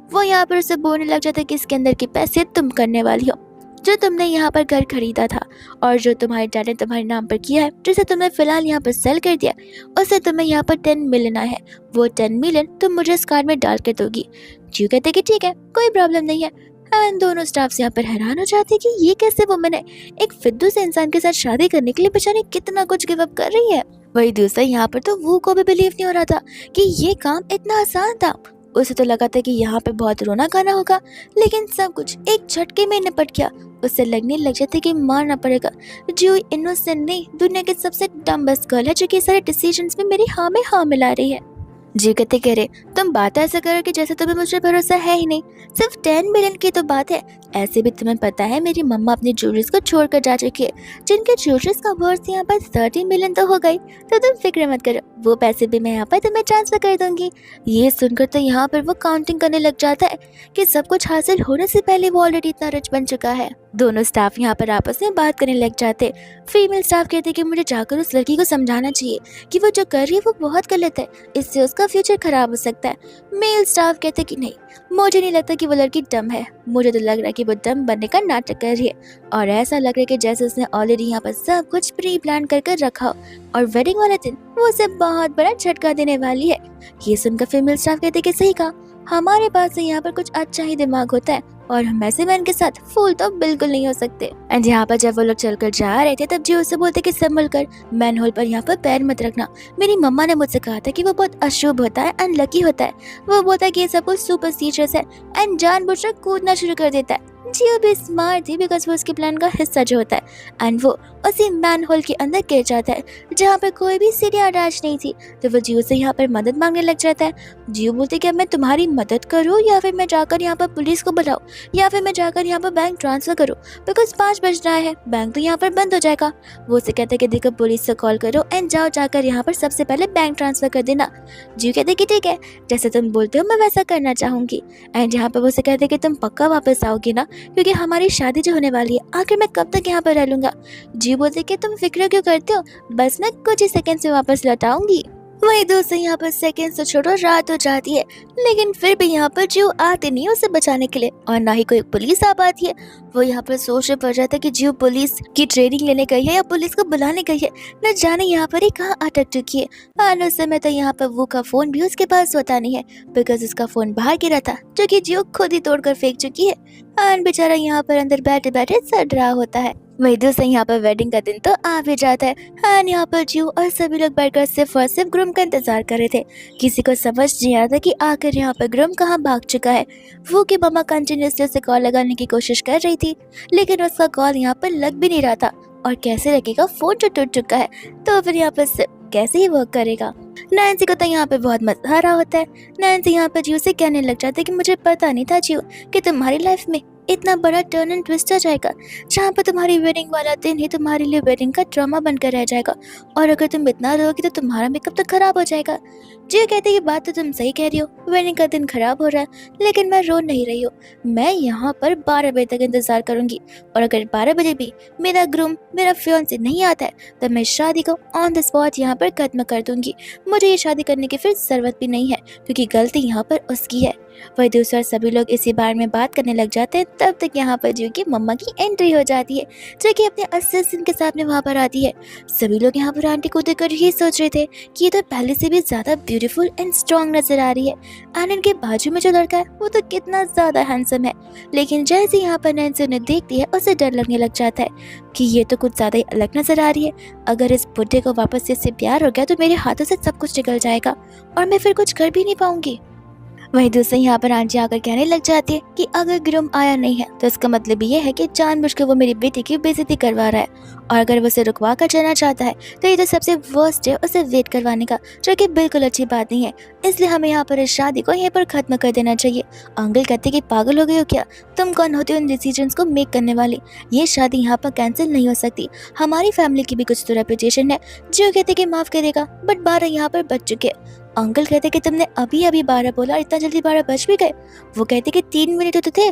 वो यहाँ पर उसे बोलने लग जाता है कि इसके अंदर के पैसे तुम करने वाली हो, जो तुमने यहाँ पर घर खरीदा था और जो तुम्हारे डैड ने तुम्हारे नाम पर किया है, जिसे तुमने फिलहाल यहाँ पर सेल कर दिया, उसे तुम्हें यहाँ पर 10 मिलियन आया है। वो 10 मिलियन तुम मुझे इस कार्ड में डाल कर दोगी। जियो कहते कि ठीक है, कोई प्रॉब्लम नहीं है। एंड दोनों स्टाफ यहाँ पर हैरान हो जाते कि ये कैसे वुमन है, एक फिद्दू से इंसान के साथ शादी करने के लिए बेचारी कितना कुछ गिव अप कर रही है। वही दूसरा यहाँ पर तो वो को भी बिलीव नहीं हो रहा था कि ये काम इतना आसान था। उसे तो लगा था कि यहाँ पे बहुत रोना गाना होगा, लेकिन सब कुछ एक झटके में निपट गया। उसे लगने लग जाता कि मारना पड़ेगा। जो इनोसेंट नहीं, दुनिया की सबसे डम्बेस्ट गर्ल है जो कि सारे डिसीजंस में मेरी हाँ में हाँ मिला रही है। जी कहते कह रहे, तुम बात ऐसा करो कि जैसे तुम्हें मुझे भरोसा है ही नहीं। सिर्फ 10 मिलियन की तो बात है, ऐसे भी तुम्हें पता है मेरी मम्मा अपनी ज्वेलरीज को छोड़कर जा चुकी है, जिनके ज्वेलरीज का वर्थ यहाँ पर 30 मिलियन तो हो गई। तो तुम फिक्र मत करो, वो पैसे भी मैं यहाँ पर तुम्हें ट्रांसफर कर दूंगी। ये सुनकर तो यहाँ पर वो काउंटिंग करने लग जाता है कि सब कुछ हासिल होने से पहले वो ऑलरेडी इतना रिच बन चुका है। दोनों स्टाफ यहाँ पर आपस में बात करने लग जाते। फीमेल स्टाफ कहते कि मुझे जाकर उस लड़की को समझाना चाहिए कि वो जो कर रही है वो बहुत गलत है, इससे उसका फ्यूचर खराब हो सकता है। मेल स्टाफ कहते कि नहीं, मुझे नहीं लगता कि वो लड़की डम है, मुझे तो लग रहा है कि वो डम बनने का नाटक कर रही है, और ऐसा लग रहा है कि जैसे उसने ऑलरेडी यहाँ पर सब कुछ प्री प्लान कर रखा हो और वेडिंग वाले दिन वो उसे बहुत बड़ा झटका देने वाली है। ये सुनकर फीमेल स्टाफ कहते कि सही कहा, हमारे पास से यहाँ पर कुछ अच्छा ही दिमाग होता है और हम ऐसे मैन के साथ फूल तो बिल्कुल नहीं हो सकते। एंड यहाँ पर जब वो लोग चलकर जा रहे थे तब जी उससे बोलते कि संभल कर, मैन होल पर यहाँ पर पैर मत रखना। मेरी मम्मा ने मुझसे कहा था कि वो बहुत अशुभ होता है, अनलकी होता है। वो बोलता है कि ये सब कुछ सुपरस्टिशियस है एंड जानबूझकर कूदना शुरू कर देता है। जियो भी स्मार्ट थी बिकॉज वो उसके प्लान का हिस्सा जो होता है, एंड वो उसी मैन होल के अंदर गिर जाता है जहाँ पर कोई भी सीढ़ी अटैच नहीं थी। तो वो जियो से यहाँ पर मदद मांगने लग जाता है। जियो बोलते कि अब मैं तुम्हारी मदद करूँ या फिर मैं जाकर यहाँ पर पुलिस को बुलाऊँ या फिर मैं जाकर यहाँ पर बैंक ट्रांसफर करूँ, बिकॉज 5 बज रहा है, बैंक तो यहाँ पर बंद हो जाएगा। वो उसे कहते कि देखो पुलिस से कॉल करो एंड जाकर यहाँ पर सबसे पहले बैंक ट्रांसफर कर देना। जियो कहते कि ठीक है, जैसे तुम बोलते हो मैं वैसा करना चाहूँगी। एंड यहाँ पर वो उसे कहते कि तुम पक्का वापस आओगी ना, क्योंकि हमारी शादी जो होने वाली है, आखिर मैं कब तक यहाँ पर रह लूंगा। जी बोलते कि तुम फिक्र क्यों करते हो, बस मैं कुछ ही सेकंड से वापस लौट आऊंगी। वही दोस्तों यहाँ पर सेकंड से छोड़ो रात हो जाती है, लेकिन फिर भी यहाँ पर जियो आते नहीं उसे बचाने के लिए और ना ही कोई पुलिस आ पाती है। वो यहाँ पर सोचने पड़ जाता है कि जियो पुलिस की ट्रेनिंग लेने गई है या पुलिस को बुलाने गई है, न जाने यहाँ पर ही कहाँ अटक चुकी है। और उस समय तो यहाँ पर वो का फोन भी उसके पास होता नहीं है बिकॉज उसका फोन बाहर गिरा था, जो कि जियो खुद ही तोड़कर फेंक चुकी है। और बेचारा यहाँ पर अंदर बैठे बैठे सड़ रहा होता है। वही दोस्तों यहाँ पर वेडिंग का दिन तो आ भी जाता है। हाँ, यहाँ पर जियो और सभी लोग बैठकर सिर्फ और सिर्फ ग्रूम का इंतजार कर रहे थे। किसी को समझ नहीं आ रहा था कि आखिर यहाँ पर ग्रूम कहाँ भाग चुका है। वो की मम्मा कंटिन्यूसली उसे कॉल लगाने की कोशिश कर रही थी, लेकिन उसका कॉल यहाँ पर लग भी नहीं रहा था। और कैसे लगेगा, फोन जो टूट चुका है, तो फिर यहाँ पर कैसे ही वर्क करेगा। नैन्सी को तो यहाँ पे बहुत मजा आ रहा होता है। नैन्सी यहाँ पर जियो से कहने लग जाती है कि मुझे पता नहीं था जियो कि तुम्हारी लाइफ में इतना बड़ा टर्न एंड ट्विस्ट आ जाएगा, जहाँ पर तुम्हारी वेडिंग वाला दिन ही तुम्हारे लिए वेडिंग का ड्रामा बनकर रह जाएगा, और अगर तुम इतना रोगी तो तुम्हारा मेकअप तो खराब हो जाएगा। जियो कहते ये बात तो तुम सही कह रही हो, वेडिंग का दिन खराब हो रहा है, लेकिन मैं रो नहीं रही हूँ। मैं यहाँ पर 12 बजे तक इंतजार करूंगी, और अगर 12 बजे भी मेरा ग्रूम, मेरा फियांसे नहीं आता है, तो मैं शादी को ऑन द स्पॉट यहाँ पर खत्म कर दूंगी। मुझे ये शादी करने की फिर जरूरत भी नहीं है, क्योंकि गलती यहाँ पर उसकी है। वही दूसरा सभी लोग इसी बारे में बात करने लग जाते हैं। तब तक यहाँ पर जियो की मम्मा की एंट्री हो जाती है, जो कि अपने असिस्टेंट के साथ में वहाँ पर आती है। सभी लोग यहाँ पर आंटी को देखकर ये सोच रहे थे कि ये तो पहले से भी ज्यादा ब्यूटीफुल एंड स्ट्रॉन्ग नजर आ रही है, एंड इनके बाजू में जो लड़का है वो तो कितना ज्यादा हैंडसम है। लेकिन जैसे यहाँ पर नैन्सी उन्हें देखती है, उसे डर लगने लग जाता है कि ये तो कुछ ज्यादा ही अलग नजर आ रही है। अगर इस बुढ़े को वापस से इससे प्यार हो गया तो मेरे हाथों से सब कुछ निकल जाएगा और मैं फिर कुछ कर भी नहीं पाऊंगी। वहीं दूसरे यहाँ पर आंटी आकर कहने लग जाती है कि अगर ग्रूम आया नहीं है तो इसका मतलब ये है कि जानबूझकर वो मेरी बेटी की बेइज्जती करवा रहा है, और अगर वो उसे रुकवा कर चलना चाहता है तो ये तो सबसे वर्स्ट है उसे वेट करवाने का, जो कि बिल्कुल अच्छी बात नहीं है। इसलिए हमें यहाँ पर इस शादी को यहीं पर खत्म कर देना चाहिए। अंकल कहते कि पागल हो गए हो क्या, तुम कौन होते हो इन डिसीजंस को मेक करने वाली, ये शादी यहाँ पर कैंसिल नहीं हो सकती, हमारी फैमिली की भी कुछ तो रेपुटेशन है। जो कहते कि माफ करेगा, बट 12 यहाँ पर बच चुके। अंकल कहते कि तुमने अभी अभी 12 बोला और इतना जल्दी 12 बज भी गए। वो कहते कि 3 मिनट तो थे,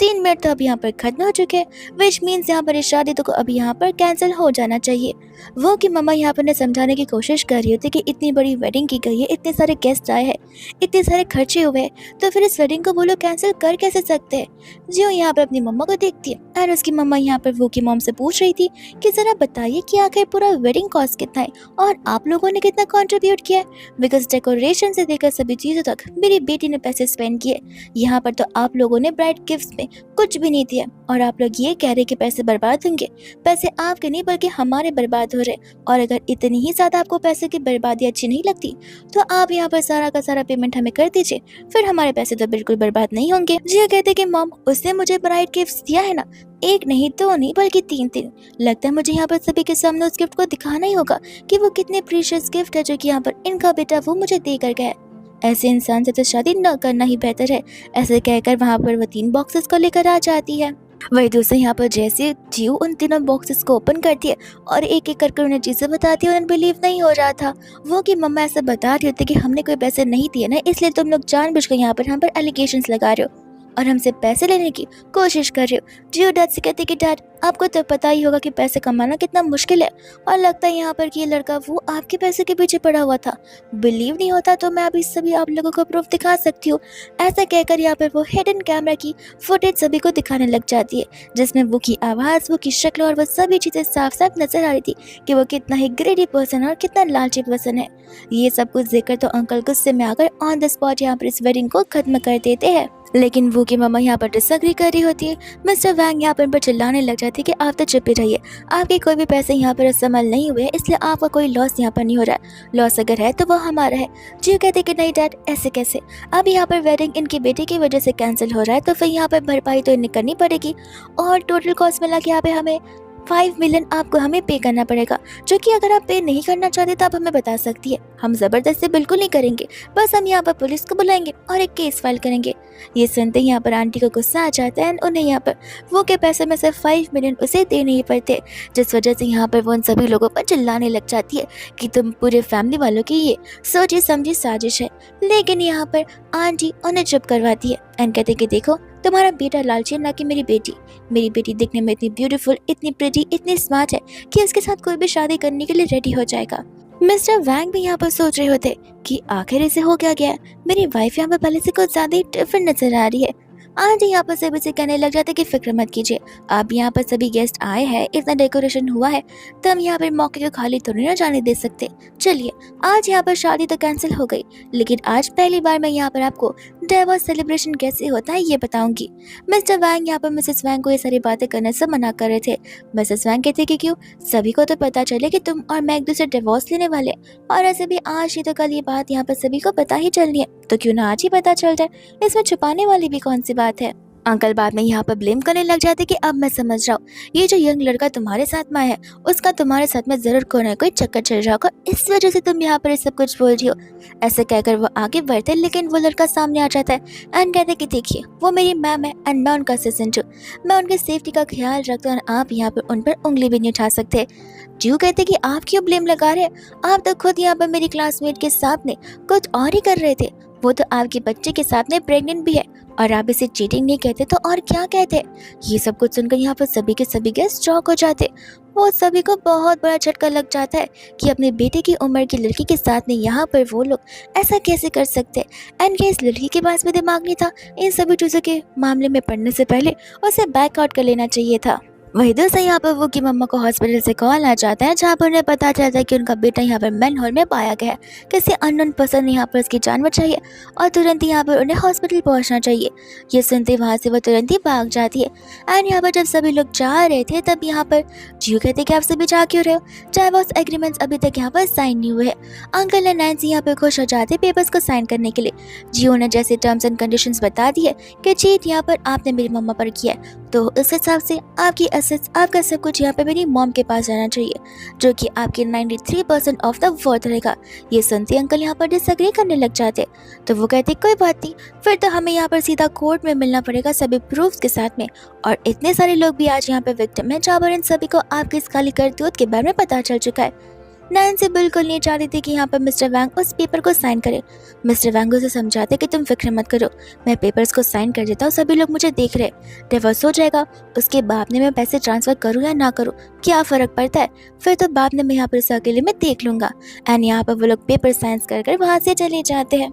3 मिनट तो अभी यहाँ पर खत्म हो चुके हैं, विच मीन्स यहाँ पर इस शादी तो अभी यहाँ पर कैंसिल हो जाना चाहिए। वो कि मम्मा यहाँ पर ने समझाने की कोशिश कर रही होती कि इतनी बड़ी वेडिंग की गई है, इतने सारे गेस्ट आए हैं, इतने सारे खर्चे हुए हैं, तो फिर इस वेडिंग को वो लोग कैंसिल कर कैसे सकते हैं। जियो यहाँ पर अपनी मम्मा को देखती है और उसकी मम्मा यहाँ पर वो की मॉम से पूछ रही थी कि जरा बताइए कि आखिर पूरा वेडिंग कॉस्ट कितना है और आप लोगों ने कितना कंट्रीब्यूट किया है, बिकॉज डेकोरेशन से लेकर सभी चीज़ों तक मेरी बेटी ने पैसे स्पेंड किए। यहाँ पर तो आप लोगों ने ब्राइड गिफ्ट में कुछ भी नहीं दिया और आप लोग ये कह रहे कि पैसे बर्बाद होंगे। पैसे आपके नहीं बल्कि हमारे बर्बाद हो रहे, और अगर इतनी ही ज़्यादा आपको पैसे की बर्बादी अच्छी नहीं लगती तो आप यहाँ पर सारा का सारा पेमेंट हमें कर दीजिए, फिर हमारे पैसे तो बिल्कुल बर्बाद नहीं होंगे। जिया कहते कि मॉम उसने मुझे ब्राइड गिफ्ट दिया है ना, एक नहीं दो नहीं बल्कि 3 लगता है मुझे यहाँ पर सभी के सामने उस गिफ्ट को दिखाना ही होगा कि वो कितने प्रीशियस गिफ्ट है जो कि यहाँ पर इनका बेटा वो मुझे दे कर गया है। ऐसे इंसान से तो शादी न करना ही बेहतर है। ऐसे कहकर वहाँ पर वो 3 बॉक्सेस को लेकर आ जाती है। वही दूसरे यहाँ पर जैसे जियो उन तीनों बॉक्सेस को ओपन करती है और एक एक करके उन्हें चीज़ें बताती है, उन्हें बिलीव नहीं हो रहा था। वो कि मम्मा ऐसा बता रही होती कि हमने कोई पैसे नहीं दिए ना, इसलिए तुम लोग जानबूझकर यहाँ पर हम पर एलिगेशंस लगा रहे हो और हमसे पैसे लेने की कोशिश कर रहे हो। जियो डैड से कहती कि डैड आपको तो पता ही होगा कि पैसे कमाना कितना मुश्किल है, और लगता है यहाँ पर कि ये लड़का वो आपके पैसे के पीछे पड़ा हुआ था। बिलीव नहीं होता तो मैं अभी सभी आप लोगों को प्रूफ दिखा सकती हूँ। ऐसा कहकर यहाँ पर वो हिडन कैमरा की फुटेज सभी को दिखाने लग जाती है, जिसमें वो की आवाज़, वो की शक्ल और वो सभी चीज़ें साफ साफ नजर आ रही थी कि वो कितना ही ग्रेडी पर्सन और कितना लालची पर्सन है। ये सब कुछ देखकर तो अंकल गुस्से में आकर ऑन द स्पॉट यहाँ पर इस वेडिंग को खत्म कर देते हैं। लेकिन वो की मम्मा यहाँ पर डिसएग्री कर रही होती है। मिस्टर वैंग यहाँ पर चिल्लाने लग जाती है कि आप तो चुप ही रहिए, आपके कोई भी पैसे यहाँ पर इस्तेमाल नहीं हुए, इसलिए आपका कोई लॉस यहाँ पर नहीं हो रहा है। लॉस अगर है तो वो हमारा है। जियो कहते कि नहीं डैड ऐसे कैसे, अब यहाँ पर वेडिंग इनकी बेटी की वजह से कैंसिल हो रहा है तो फिर यहाँ पर भरपाई तो इन्हें करनी पड़ेगी, और टोटल कॉस्ट मिला के यहाँ पे हमें 5 मिलियन आपको हमें पे करना पड़ेगा, जो कि अगर आप पे नहीं करना चाहते तो आप हमें बता सकती है, हम ज़बरदस्ती बिल्कुल नहीं करेंगे, बस हम यहाँ पर पुलिस को बुलाएंगे और एक केस फाइल करेंगे। ये सुनते ही यहाँ पर आंटी को गुस्सा आ जाता है, उन्हें यहाँ पर वो के पैसे में से 5 मिलियन उसे देने ही पड़ते, जिस वजह से यहाँ पर वो उन सभी लोगों पर चिल्लाने लग जाती है कि तुम पूरे फैमिली वालों की ये सोची समझी साजिश है। लेकिन यहाँ पर आंटी उन्हें चुप करवाती है एंड कहते कि देखो तुम्हारा बेटा लालची है ना कि मेरी बेटी दिखने में इतनी ब्यूटीफुल, इतनी प्रिटी, इतनी स्मार्ट है कि उसके साथ कोई भी शादी करने के लिए रेडी हो जाएगा। मिस्टर वैंग भी यहाँ पर सोच रहे होते कि आखिर इसे हो क्या गया, मेरी वाइफ यहाँ पर पहले से कुछ ज्यादा ही डिफरेंट नजर आ रही है। आज यहाँ पर सभी से कहने लग जाते कि फिक्र मत कीजिए, अब यहाँ पर सभी गेस्ट आए हैं, इतना डेकोरेशन हुआ है तो हम यहाँ पर मौके को खाली तो नहीं ना जाने दे सकते। चलिए आज यहाँ पर शादी तो कैंसिल हो गई, लेकिन आज पहली बार मैं यहाँ पर आपको डिवोर्स सेलिब्रेशन कैसे होता है ये बताऊंगी। मिस्टर वैंग यहाँ पर मिसेस वैंग को ये सारी बातें करने से मना कर रहे थे। मिसेस वैंग कहते कि क्यों, सभी को तो पता चले कि तुम और मैं एक दूसरे डिवोर्स लेने वाले, और ऐसे भी आज ही तो कल ये बात यहाँ पर सभी को पता ही चलनी है, तो क्यों ना आज ही पता चल जाए, इसमें छुपाने वाली भी कौन सी बात है। अंकल बाद में यहाँ पर ब्लेम करने लग जाते कि अब मैं समझ रहा हूँ, ये जो यंग लड़का तुम्हारे साथ में है उसका तुम्हारे साथ में जरूर कोई ना कोई चक्कर चल रहा होगा, इस वजह से तुम यहाँ पर सब कुछ बोल रही हो। ऐसे कहकर वो आगे बढ़ते, लेकिन वो लड़का सामने आ जाता है एंड कहते कि देखिए वो मेरी मैम है एंड मैं उनका असिस्टेंट हूँ, मैं उनकी सेफ्टी का ख्याल रखता हूँ और आप यहाँ पर उन पर उंगली भी नहीं उठा सकते। जियो कहते कि आप क्यों ब्लेम लगा रहे हैं, आप तो खुद यहाँ पर मेरी क्लासमेट के साथ में कुछ और ही कर रहे थे, वो तो आपके बच्चे के साथ में प्रेग्नेंट भी है और आप इसे चीटिंग नहीं कहते तो और क्या कहते। ये सब कुछ सुनकर यहाँ पर सभी के सभी गेस्ट शॉक हो जाते। वो सभी को बहुत बड़ा झटका लग जाता है कि अपने बेटे की उम्र की लड़की के साथ में यहाँ पर वो लोग ऐसा कैसे कर सकते। एंड क्या इस लड़की के पास में दिमाग नहीं था इन सभी चीज़ों के मामले में पढ़ने से पहले उसे बैकआउट कर लेना चाहिए था। वही दोस्तों यहाँ पर वो की मम्मा को हॉस्पिटल से कॉल आ जाता है, जहाँ पर उन्हें पता चलता है कि उनका बेटा यहाँ पर मेन हॉल में पाया गया है। किसी अननोन पर्सन ने यहाँ पर उसकी जान बचाई है और तुरंत ही यहाँ पर उन्हें हॉस्पिटल पहुँचना चाहिए। ये सुनते वहाँ से वो तुरंत ही भाग जाती है। एंड यहाँ पर जब सभी लोग जा रहे थे तब यहाँ पर जियो कहते कि आप सभी जा क्यों रहे हो, डाइवोर्स एग्रीमेंट्स अभी तक यहाँ पर साइन नहीं हुए हैं। अंकल एंड नैन्सी यहाँ पर खुश हो जाते पेपर्स को साइन करने के लिए। जियो ने जैसे टर्म्स एंड कंडीशंस बता दी है कि चीट यहाँ पर आपने मेरी मम्मा पर किया है, तो उस हिसाब से आपकी एसेट्स, आपका सब कुछ यहाँ पे मेरी मॉम के पास जाना चाहिए, जो कि आपके 93% ऑफ द वर्थ रहेगा। ये सुनते अंकल यहाँ पर डिसएग्री करने लग जाते, तो वो कहते कोई बात नहीं, फिर तो हमें यहाँ पर सीधा कोर्ट में मिलना पड़ेगा सभी प्रूफ्स के साथ में, और इतने सारे लोग भी आज यहाँ पे विक्टिम हैं जहाँ पर इन सभी को आपकी इस काली करतूत के बारे में पता चल चुका है। नैन्सी बिल्कुल नहीं चाहती थी कि यहाँ पर मिस्टर वैंग उस पेपर को साइन करे। मिस्टर वैंग उसे समझाते कि तुम फिक्र मत करो, मैं पेपर्स को साइन कर देता हूँ, सभी लोग मुझे देख रहे, डिवोर्स हो जाएगा, उसके बाद में मैं पैसे ट्रांसफर करूँ या ना करूँ, क्या फ़र्क पड़ता है, फिर तो बाद में मैं यहाँ पर उसे अकेले में देख लूँगा। एंड यहाँ पर वो लोग पेपर साइन कर कर वहाँ से चले जाते हैं,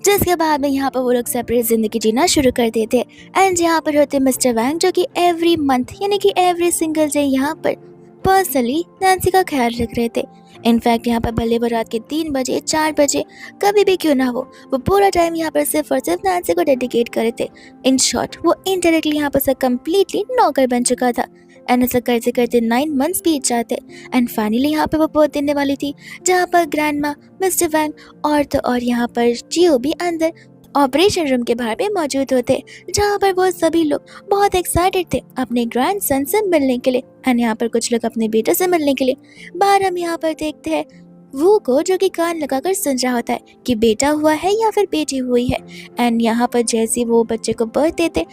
जिसके बाद में यहाँ पर वो लोग सेपरेट जिंदगी जीना शुरू कर देते हैं। एंड यहाँ पर होते मिस्टर वैंग जो कि एवरी मंथ यानी कि एवरी सिंगल डे यहाँ पर पर्सनली नैन्सी का ख्याल रख रहे थे। इनफैक्ट यहाँ पर भले वो रात के 3 बजे 4 बजे कभी भी क्यों ना हो, वो पूरा टाइम यहाँ पर सिर्फ और सिर्फ नैन्सी को डेडिकेट करे थे। इन शॉर्ट वो इनडायरेक्टली यहाँ पर से कम्प्लीटली नौकर बन चुका था। एंड ऐसा करते करते 9 मंथ्स बीत जाते एंड फाइनली यहाँ पर वो बहुत देने वाली थी जहाँ पर ग्रैंड माँ, मिस्टर वैंग और तो और यहाँ पर जियो भी अंदर ऑपरेशन रूम के बाहर पे मौजूद होते, जहाँ पर वो सभी लोग बहुत एक्साइटेड थे अपने ग्रैंड सन से मिलने के लिए। एंड यहाँ पर कुछ लोग अपने बेटे से मिलने के लिए। बाहर हम यहाँ पर देखते हैं वो को जो कि कान लगाकर सुन रहा होता है कि बेटा हुआ है या फिर बेटी हुई है। एंड यहाँ पर जैसे वो बच्चे को बर्थ देते,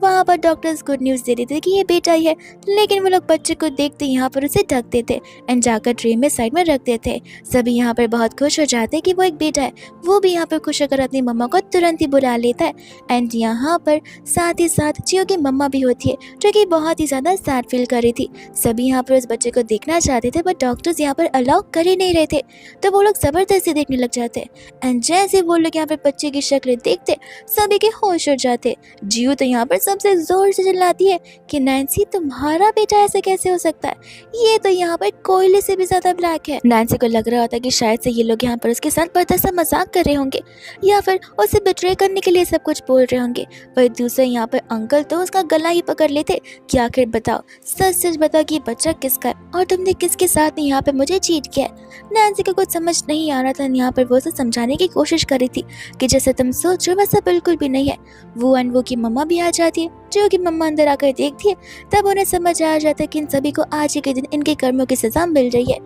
वहाँ पर डॉक्टर्स गुड न्यूज़ दे देते कि ये बेटा ही है, लेकिन वो लोग बच्चे को देखते यहाँ पर उसे ढक देते एंड जाकर ट्रे में साइड में रख देते। सभी यहाँ पर बहुत खुश हो जाते कि वो एक बेटा है। वो भी यहाँ पर खुश होकर अपनी मम्मा को तुरंत ही बुला लेता है। एंड यहाँ पर साथ ही साथ जियो की मम्मा भी होती है जो कि बहुत ही ज़्यादा सैड फील कर रही थी। सभी यहाँ पर उस बच्चे को देखना चाहते थे बट डॉक्टर्स यहाँ पर अलाउ कर ही नहीं रहे थे, तो वो लोग ज़बरदस्ती देखने लग जाते। एंड जैसे वो लोग यहाँ पर बच्चे की शक्ल देखते सभी के होश उड़ जाते। जियो तो यहाँ पर सबसे जोर से चिल्लाती है कि नैन्सी तुम्हारा बेटा ऐसे कैसे हो सकता है, ये तो यहाँ पर कोयले से भी ज्यादा ब्लैक है। नैन्सी को लग रहा होता है कि शायद से ये लोग यहाँ पर उसके साथ बदतमीजी मजाक कर रहे होंगे या फिर उसे बिट्रे करने के लिए सब कुछ बोल रहे होंगे। वही दूसरे यहाँ पर अंकल तो उसका गला ही पकड़ लेते कि आखिर बताओ, सच सच बताओ कि बच्चा किसका है और तुमने किसके साथ यहाँ पे मुझे चीट किया है। नैन्सी को कुछ समझ नहीं आ रहा था। यहाँ पर वो उसे समझाने की कोशिश कर रही थी कि जैसे तुम सोच रहे हो वैसा बिल्कुल भी नहीं है। वो एंड वो की मम्मा भी आ जाती है, जो कि मम्मा अंदर आकर देखती है तब उन्हें समझ आ जाता है कि इन सभी को आज ही के दिन इनके कर्मों की सजा मिल रही है।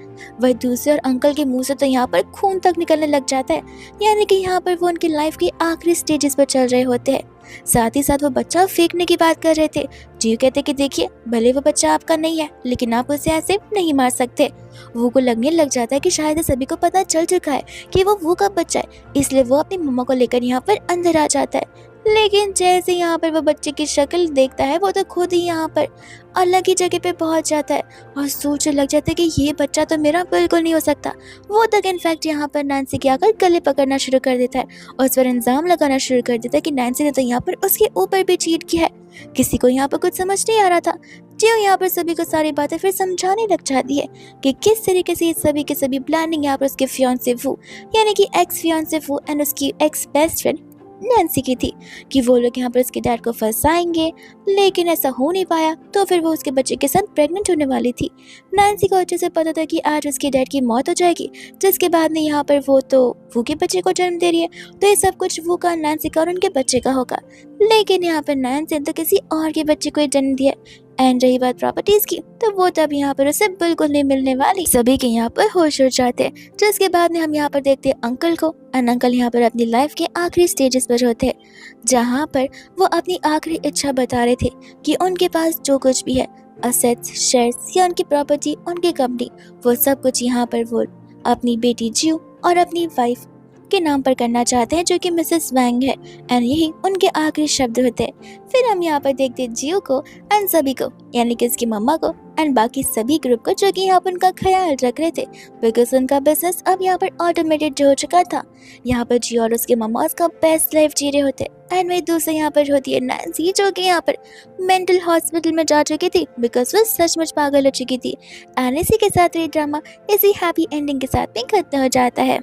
वही दूसरे और अंकल के मुंह से तो यहाँ पर खून तक निकलने लग जाता है, यानी कि यहाँ पर वो उनकी लाइफ की आखिरी स्टेजेस पर चल रहे होते हैं। साथ ही साथ वो बच्चा फेंकने की बात कर रहे थे। जियो कहते कि देखिए भले वो बच्चा आपका नहीं है लेकिन आप उसे ऐसे नहीं मार सकते। वो को लगने लग जाता है कि शायद सभी को पता चल चुका है कि वो का बच्चा है, इसलिए वो अपनी मम्मा को लेकर यहाँ पर अंदर आ जाता है। लेकिन जैसे यहाँ पर वो बच्चे की शक्ल देखता है वो तो खुद ही यहाँ पर अलग ही जगह पे पहुंच जाता है और सोचने लग जाता है कि ये बच्चा तो मेरा बिल्कुल नहीं हो सकता। वो तक इनफैक्ट यहाँ पर नैन्सी के आकर गले पकड़ना शुरू कर देता है और उस पर इल्जाम लगाना शुरू कर देता है कि नैन्सी ने तो यहाँ पर उसके ऊपर भी चीट किया है। किसी को यहाँ पर कुछ समझ नहीं आ रहा था। जियो यहाँ पर सभी को सारी बातें फिर समझाने लग जाती है कि किस तरीके से सभी के सभी प्लानिंग यहाँ पर उसके फियांसे वू यानी कि एक्स फियांसे वू एंड उसकी एक्स बेस्ट फ्रेंड नैन्सी की थी कि वो लोग यहाँ पर उसके डैड को फंसाएंगे, लेकिन ऐसा हो नहीं पाया। तो फिर वो उसके बच्चे के साथ प्रेग्नेंट होने वाली थी। नैन्सी को अच्छे से पता था कि आज उसके डैड की मौत हो जाएगी, जिसके बाद में यहाँ पर वो के बच्चे को जन्म दे रही है, तो ये सब कुछ वो का नैन्सी का और उनके बच्चे का होगा। लेकिन यहाँ पर नैन्सी ने तो किसी और के बच्चे को जन्म दिया। एंड रही बात प्रॉपर्टीज की, तो वो तब यहाँ पर उसे बिल्कुल नहीं मिलने वाली। सभी के यहाँ पर होश उड़ जाते हैं, जिसके बाद में हम यहाँ पर देखते हैं अंकल को। एंड अंकल यहाँ पर अपनी लाइफ के आखिरी स्टेजेस पर होते हैं, जहाँ पर वो अपनी आखिरी इच्छा बता रहे थे कि उनके पास जो कुछ भी है, असेट्स, शेयर्स या उनकी प्रॉपर्टी, उनकी कंपनी, वो सब कुछ यहाँ पर वो अपनी बेटी जियो और अपनी वाइफ के नाम पर करना चाहते हैं, जो कि मिसेस वैंग है। एंड यही उनके आखिरी शब्द होते हैं। फिर हम यहाँ पर देखते हैं जियो को एंड सभी को, यानी कि उसकी मम्मा को एंड बाकी सभी ग्रुप को, जो कि यहाँ पर उनका ख्याल रख रहे थे बिकॉज उनका बिजनेस अब यहाँ पर ऑटोमेटेड हो चुका था। यहाँ पर जियो और उसके मम्मा उसका बेस्ट लाइफ जी रहे होते। एंड वही दूसरे यहाँ पर होती है नैन्सी, जो कि यहाँ पर मेंटल हॉस्पिटल में जा चुकी थी बिकॉज वो सचमुच पागल हो चुकी थी। एंड इसी के साथ ये ड्रामा इसी हैप्पी एंडिंग के साथ में खत्म हो जाता है।